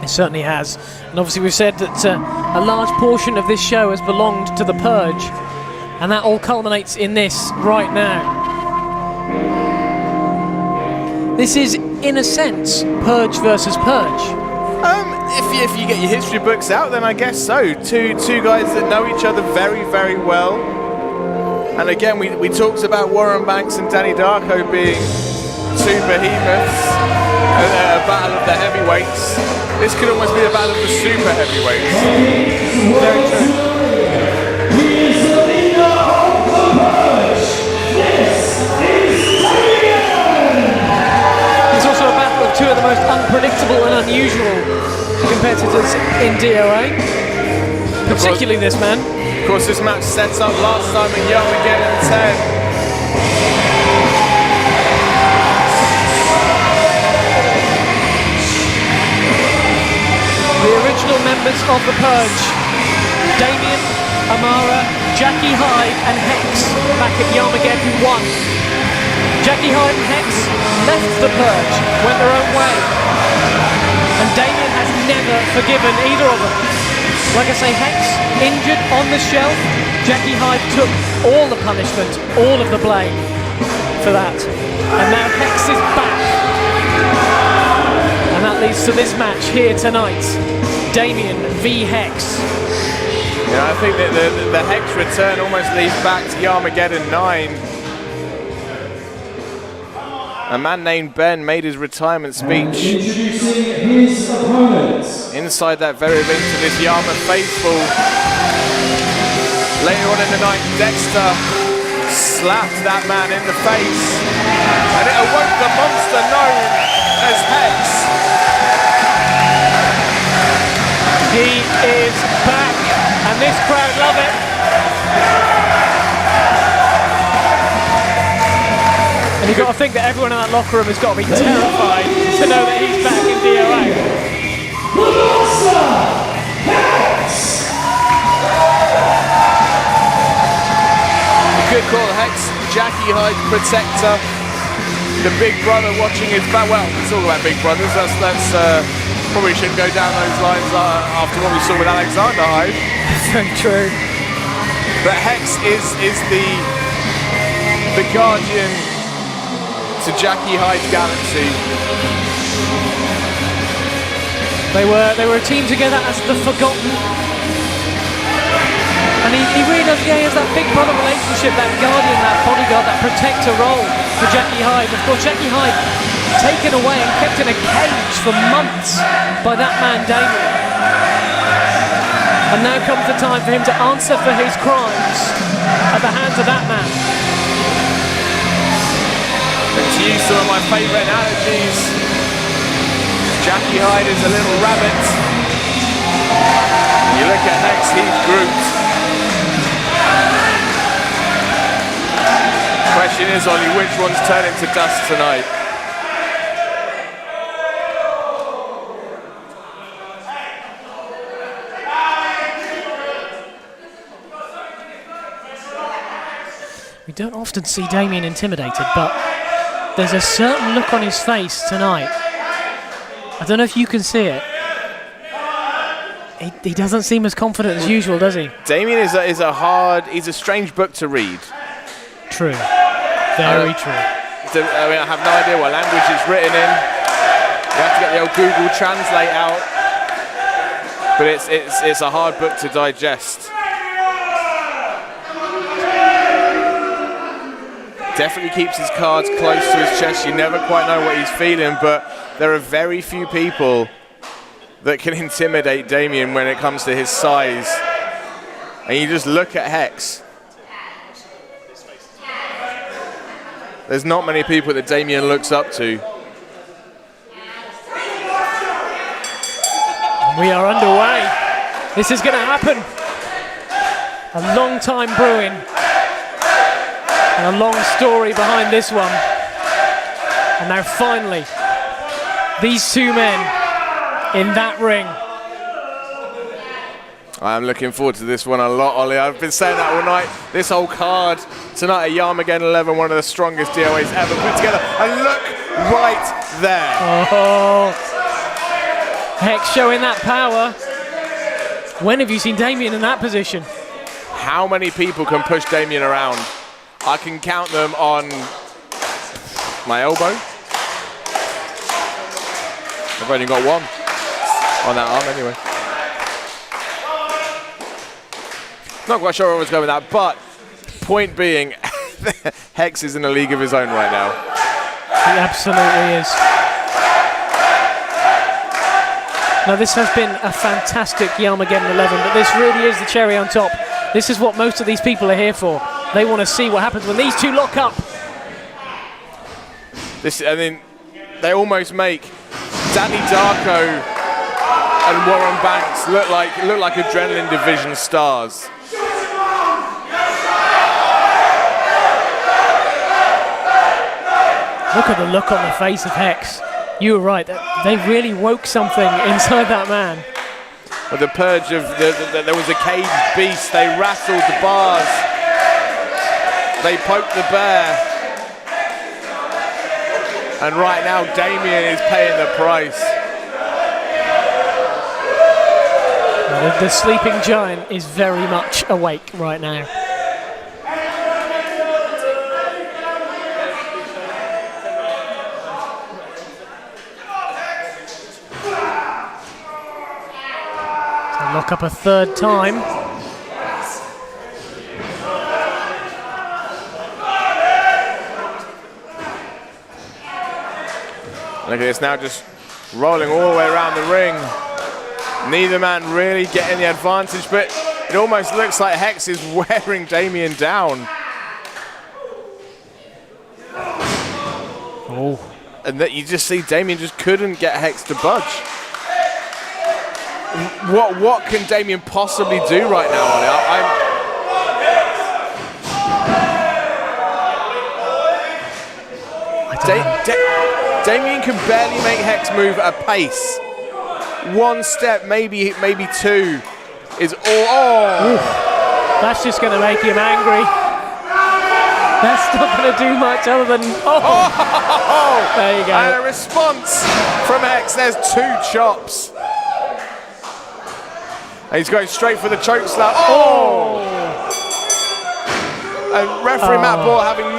It certainly has. And obviously we've said that a large portion of this show has belonged to the Purge. And that all culminates in this right now. This is in a sense, Purge versus Purge? If you get your history books out, then I guess so. Two guys that know each other very, very well. And again, we talked about Warren Banks and Danny Darko being two behemoths, a battle of the heavyweights. This could almost be a battle of the super heavyweights. Very true. He is the leader of the Purge. This is Damien. It's also a battle of two of the most unpredictable and unusual competitors in DOA. Particularly this man. Of course, this match sets up last time in Yarmageddon 10. The original members of the Purge, Damien, Amarah, Jackie Hyde and Hex back at Yarmageddon 1. Jackie Hyde and Hex left the Purge, went their own way. And Damien has never forgiven either of them. Like I say, Hex injured on the shelf. Jackie Hyde took all the punishment, all of the blame for that. And now Hex is back. And that leads to this match here tonight. Damien v Hex. Yeah, I think that the Hex return almost leads back to Yarmageddon 9. A man named Ben made his retirement speech. Introducing his opponents. Inside that very ring to this Yarma faithful. Later on in the night, Dexter slapped that man in the face. And it awoke the monster known as Hex. He is back, and this crowd love it. And you've got to think that everyone in that locker room has got to be terrified to know that he's back in DOA. The monster, Hex! Good call, Hex. Jackie Hyde, protector. The big brother watching his back. Well, it's all about big brothers. That's probably shouldn't go down those lines after what we saw with Alexander Hyde. Very true. But Hex is the guardian to Jackie Hyde's galaxy. They were a team together as the Forgotten. And he really does, he has that big brother relationship, that guardian, that bodyguard, that protector role for Jackie Hyde. Of course, Jackie Hyde taken away and kept in a cage for months by that man Damien. And now comes the time for him to answer for his crimes at the hands of that man. And to use some of my favourite analogies, Jackie Hyde is a little rabbit. You look at Hex, he's Groot. Question is, Ollie, which one's turning to dust tonight? We don't often see Damien intimidated, but there's a certain look on his face tonight. I don't know if you can see it. He doesn't seem as confident as usual, does he? Damien he's a strange book to read. True. Very true. I mean, I have no idea what language it's written in. You have to get the old Google Translate out. But it's a hard book to digest. Definitely keeps his cards close to his chest. You never quite know what he's feeling, but there are very few people that can intimidate Damien when it comes to his size. And you just look at Hex. There's not many people that Damien looks up to. We are underway. This is going to happen. A long time brewing. And a long story behind this one. And now finally, these two men in that ring. I'm looking forward to this one a lot, Ollie. I've been saying that all night. This whole card tonight at Yarmageddon 11, one of the strongest DOAs ever put together. And look right there. Oh, Hex showing that power. When have you seen Damien in that position? How many people can push Damien around? I can count them on my elbow. I've only got one on that arm anyway. Not quite sure where I was going with that, but point being, Hex is in a league of his own right now. He absolutely is. Now this has been a fantastic Yarmageddon 11, but this really is the cherry on top. This is what most of these people are here for. They want to see what happens when these two lock up. I mean, they almost make Danny Darko and Warren Banks look like Adrenaline Division stars. Look at the look on the face of Hex. You were right, they really woke something inside that man. With the Purge of, there was a caged beast, they rattled the bars, they poked the bear. And right now, Damien is paying the price. The sleeping giant is very much awake right now. Lock up a third time. Look at this now, just rolling all the way around the ring. Neither man really getting the advantage, but it almost looks like Hex is wearing Damien down. Oh. And that you just see Damien just couldn't get Hex to budge. What can Damien possibly do right now on it? Damien can barely make Hex move at a pace. One step, maybe two, is all. Oh. That's just going to make him angry. That's not going to do much other than. Oh. There you go. And a response from Hex. There's two chops. And he's going straight for the choke slap. Oh! And referee Matt Ball having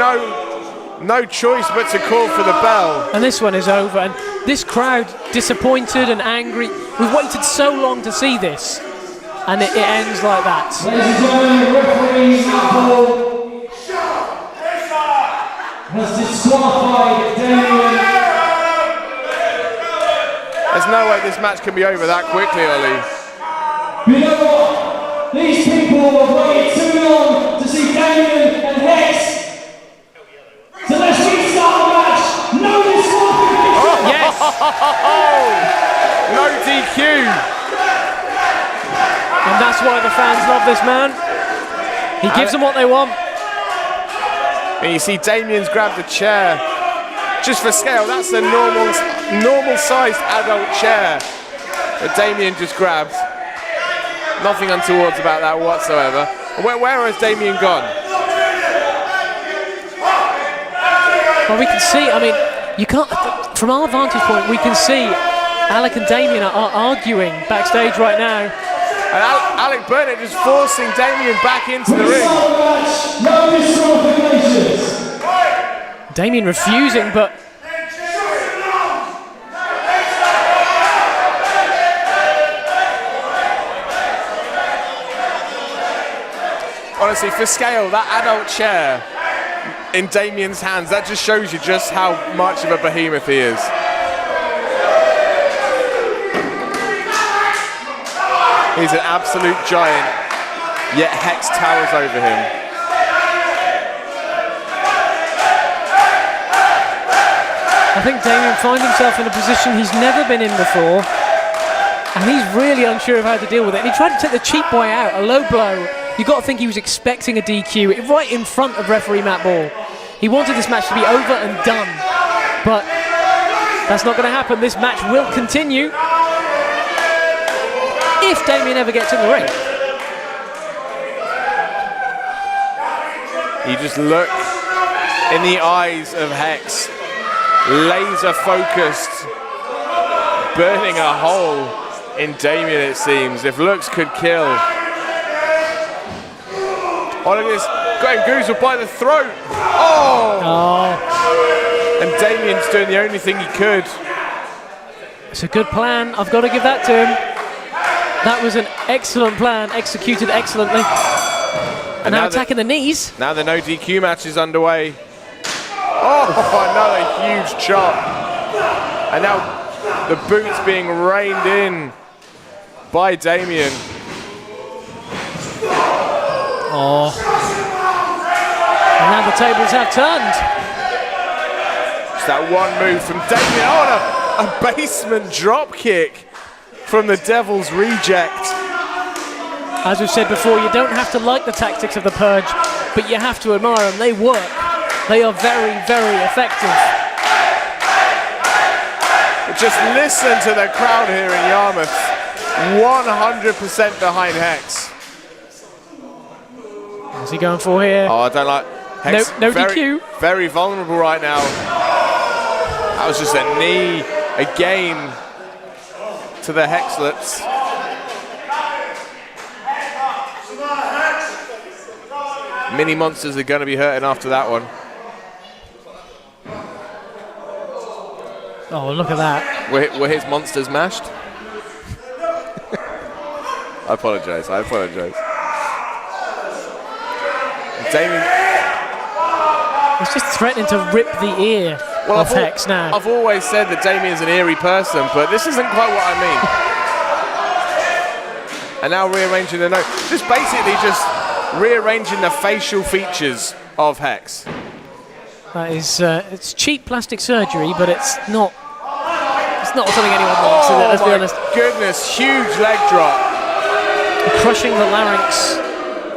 no choice but to call for the bell. And this one is over. And this crowd disappointed and angry. We've waited so long to see this, and it ends like that. Ladies and gentlemen, referee Matt Ball has disqualified Damien. There's no way this match can be over that quickly, Ollie. You know what? These people have waited too long to see Damien and Hex. So let's restart the match. No disqualification. Yes. No DQ. And that's why the fans love this man. He gives them what they want. And you see Damien's grabbed a chair. Just for scale, that's a normal-sized adult chair that Damien just grabbed. Nothing untowards about that whatsoever. Where has Damien gone? Well, we can see, I mean, you can't, from our vantage point, we can see Alec and Damien are arguing backstage right now. And Alec Burnett just forcing Damien back into the ring. No disqualifications. Damien refusing, but honestly, for scale, that adult chair in Damien's hands, that just shows you just how much of a behemoth he is. He's an absolute giant, yet Hex towers over him. I think Damien finds himself in a position he's never been in before, and he's really unsure of how to deal with it. And he tried to take the cheap boy out, a low blow. You got to think he was expecting a DQ right in front of referee Matt Ball. He wanted this match to be over and done, but that's not going to happen. This match will continue if Damien ever gets in the ring. You just look in the eyes of Hex, laser focused, burning a hole in Damien, it seems. If looks could kill. Oh, look at this, got him goozled by the throat. Oh! And Damien's doing the only thing he could. It's a good plan. I've got to give that to him. That was an excellent plan, executed excellently. And now attacking the knees. Now the no DQ match is underway. Oh, another huge chop. And now the boots being reined in by Damien. Oh. And now the tables have turned. Just that one move from Damien. Oh, and a basement drop kick from the Devil's Reject. As we've said before, you don't have to like the tactics of the Purge, but you have to admire them. They work. They are very, very effective. But just listen to the crowd here in Yarmouth. 100% behind Hex. What's he going for here? Oh, I don't like Hex. No very, DQ. Very vulnerable right now. That was just a knee again to the Hexlets. Mini Monsters are going to be hurting after that one. Oh, look at that. Were his monsters mashed? I apologise. Damien. He's just threatening to rip the ear of Hex now. I've always said that Damien's an eerie person, but this isn't quite what I mean. And now rearranging the nose. Just basically just rearranging the facial features of Hex. That is, it's cheap plastic surgery, but it's not something anyone wants, is it? Let's be honest. Goodness, huge leg drop. Crushing the larynx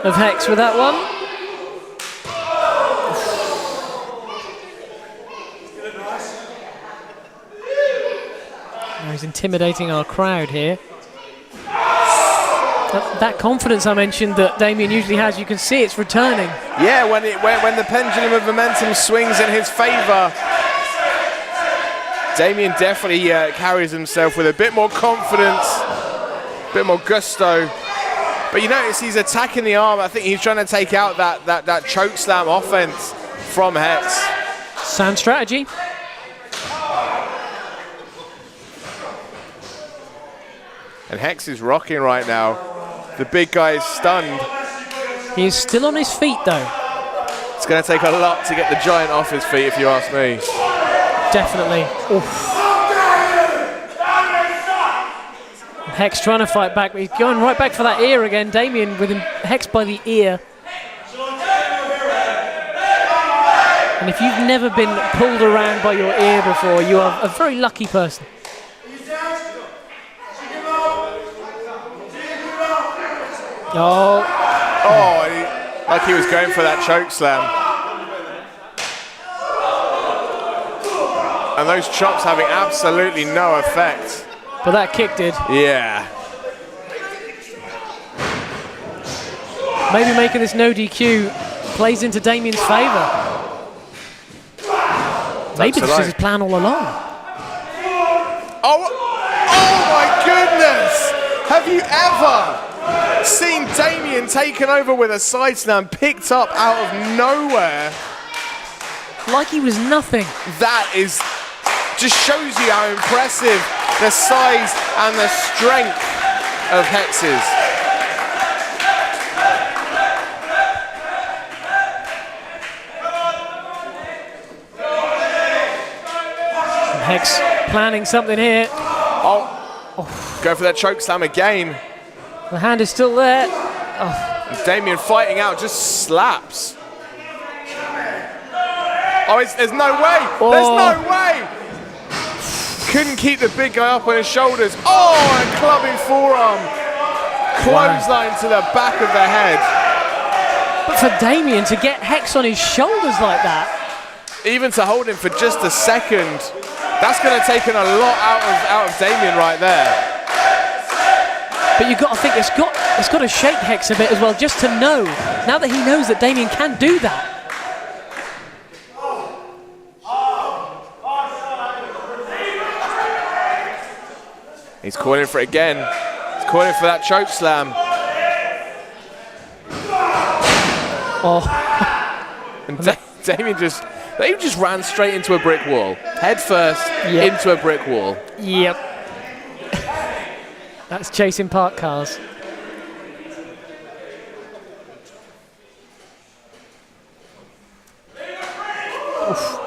of Hex with that one. Now he's intimidating our crowd here. That confidence I mentioned that Damien usually has, you can see it's returning. Yeah, when the pendulum of momentum swings in his favour, Damien definitely carries himself with a bit more confidence, a bit more gusto. But you notice he's attacking the arm. I think he's trying to take out that choke slam offense from Hex. Sound strategy. And Hex is rocking right now. The big guy is stunned. He is still on his feet though. It's going to take a lot to get the giant off his feet, if you ask me. Definitely. Oof. Hex trying to fight back, but he's going right back for that ear again. Damien with him, Hex by the ear. And if you've never been pulled around by your ear before, you are a very lucky person. Oh, like he was going for that choke slam. And those chops having absolutely no effect. But that kick did. Yeah. Maybe making this no DQ plays into Damien's favour. Maybe this is his plan all along. Oh my goodness! Have you ever seen Damien taken over with a side slam picked up out of nowhere? Like he was nothing. That is, just shows you how impressive the size and the strength of Hex is. Hex planning something here. Oh, go for that choke slam again. The hand is still there. Damien fighting out, just slaps. Oh, there's no way. Oh. There's no way. Couldn't keep the big guy up on his shoulders. Oh, and a clubbing forearm. Clothesline to the back of the head. But for Damien to get Hex on his shoulders like that. Even to hold him for just a second, that's going to take a lot out of Damien right there. But you've got to think it's got to shake Hex a bit as well, just to know, now that he knows that Damien can do that. He's calling for it again. He's calling for that choke slam. Oh. And Damien just ran straight into a brick wall. Head first into a brick wall. Yep. That's chasing parked cars. Oof.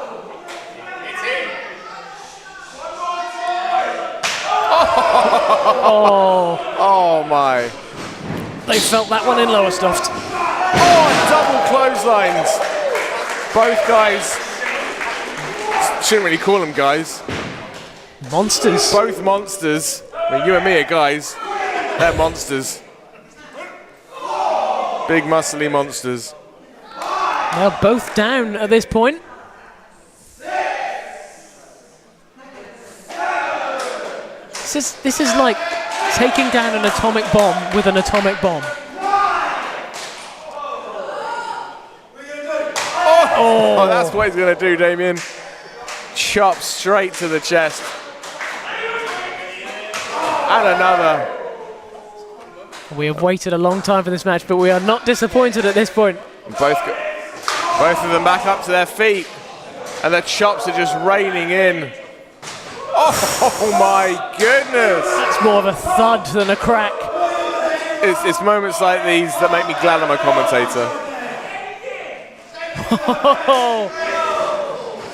Oh my. They felt that one in Lowestoft. Oh, double clotheslines. Both guys. Shouldn't really call them guys. Monsters. Both monsters. I mean, you and me are guys. They're monsters. Big muscly monsters. They're both down at this point. This is like taking down an atomic bomb with an atomic bomb. Oh, that's what he's going to do, Damien. Chop straight to the chest. And another. We have waited a long time for this match, but we are not disappointed at this point. Both of them back up to their feet. And the chops are just raining in. Oh my goodness! It's more of a thud than a crack. It's moments like these that make me glad I'm a commentator.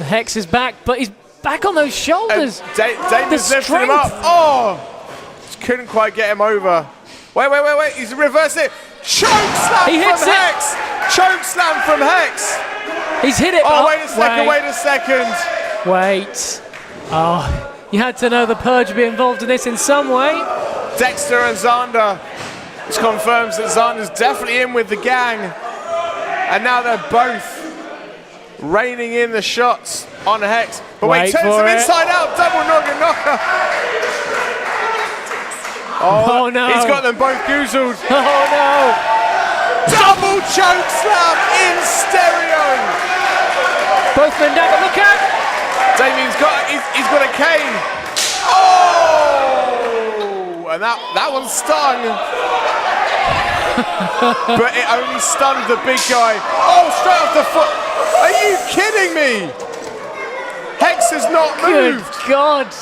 Hex is back, but he's back on those shoulders. Damon's lifting him up. Oh! Just couldn't quite get him over. Wait. He's reversed it. Choke slam from Hex! Choke slam from Hex! He's hit it. Oh, wait a second. Wait. Oh, you had to know the Purge would be involved in this in some way. Dexter and Xander. This confirms that Xander's definitely in with the gang. And now they're both reining in the shots on Hex. But wait, turns him inside out. Double noggin knocker. Oh no. He's got them both goozled. Oh no. Double choke slam in stereo. Both men down, but look out. Damien's he's got a cane. Oh! And that one stung. But it only stunned the big guy. Oh, straight off the foot. Are you kidding me? Hex has not moved. Good God.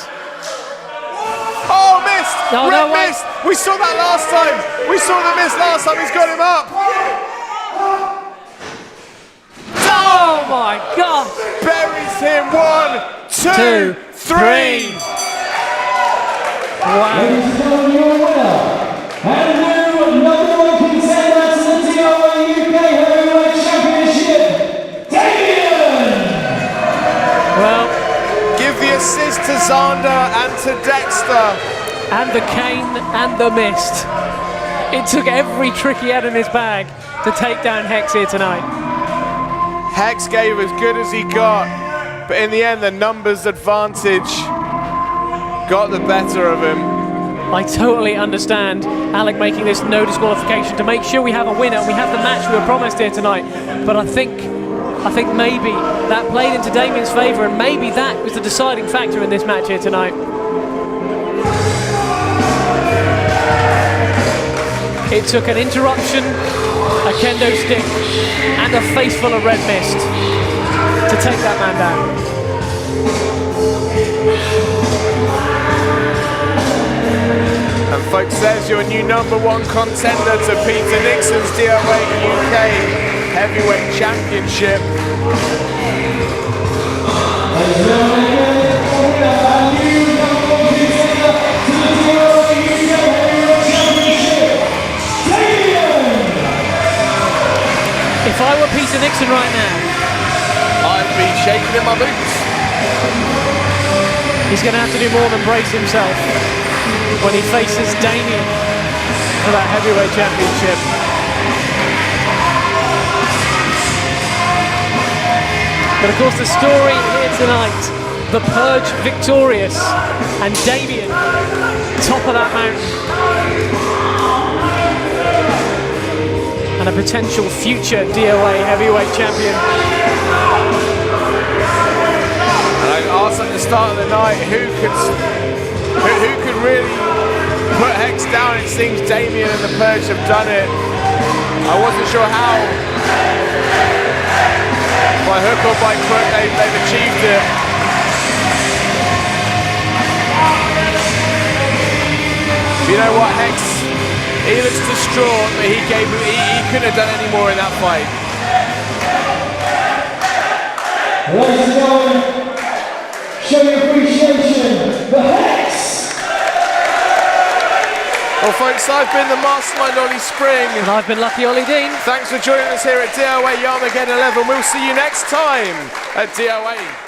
Oh, missed. No, missed. We saw that last time. We saw the miss last time. He's got him up. Oh my God. Buries him. 1, 2, 3. Wow. Ladies and gentlemen, your winner, and new number one contender to the DOA UK Heavyweight Championship, Damien! Well, give the assist to Xander and to Dexter. And the cane and the mist. It took every trick he had in his bag to take down Hex here tonight. Hex gave as good as he got, but in the end, the numbers advantage got the better of him. I totally understand Alec making this no disqualification to make sure we have a winner and we have the match we were promised here tonight. But I think maybe that played into Damien's favour, and maybe that was the deciding factor in this match here tonight. It took an interruption, a kendo stick, and a face full of red mist to take that man down. And folks, there's your new number one contender to Peter Nixon's DOA UK Heavyweight Championship. If I were Peter Nixon right now, I'd be shaking in my boots. He's going to have to do more than brace himself when he faces Damien for that heavyweight championship. But of course the story here tonight, the Purge victorious and Damien top of that mountain. And a potential future DOA heavyweight champion. And I asked at the start of the night who could really put Hex down. It seems Damien and the Purge have done it. I wasn't sure how. By hook or by crook, they've achieved it. You know what, Hex? He looks distraught, but he couldn't have done any more in that fight. Ladies and gentlemen, show your appreciation, the Hex! Well, folks, I've been the Mastermind Ollie Spring. And I've been Lucky Ollie Dean. Thanks for joining us here at DOA Yarmageddon 11. We'll see you next time at DOA.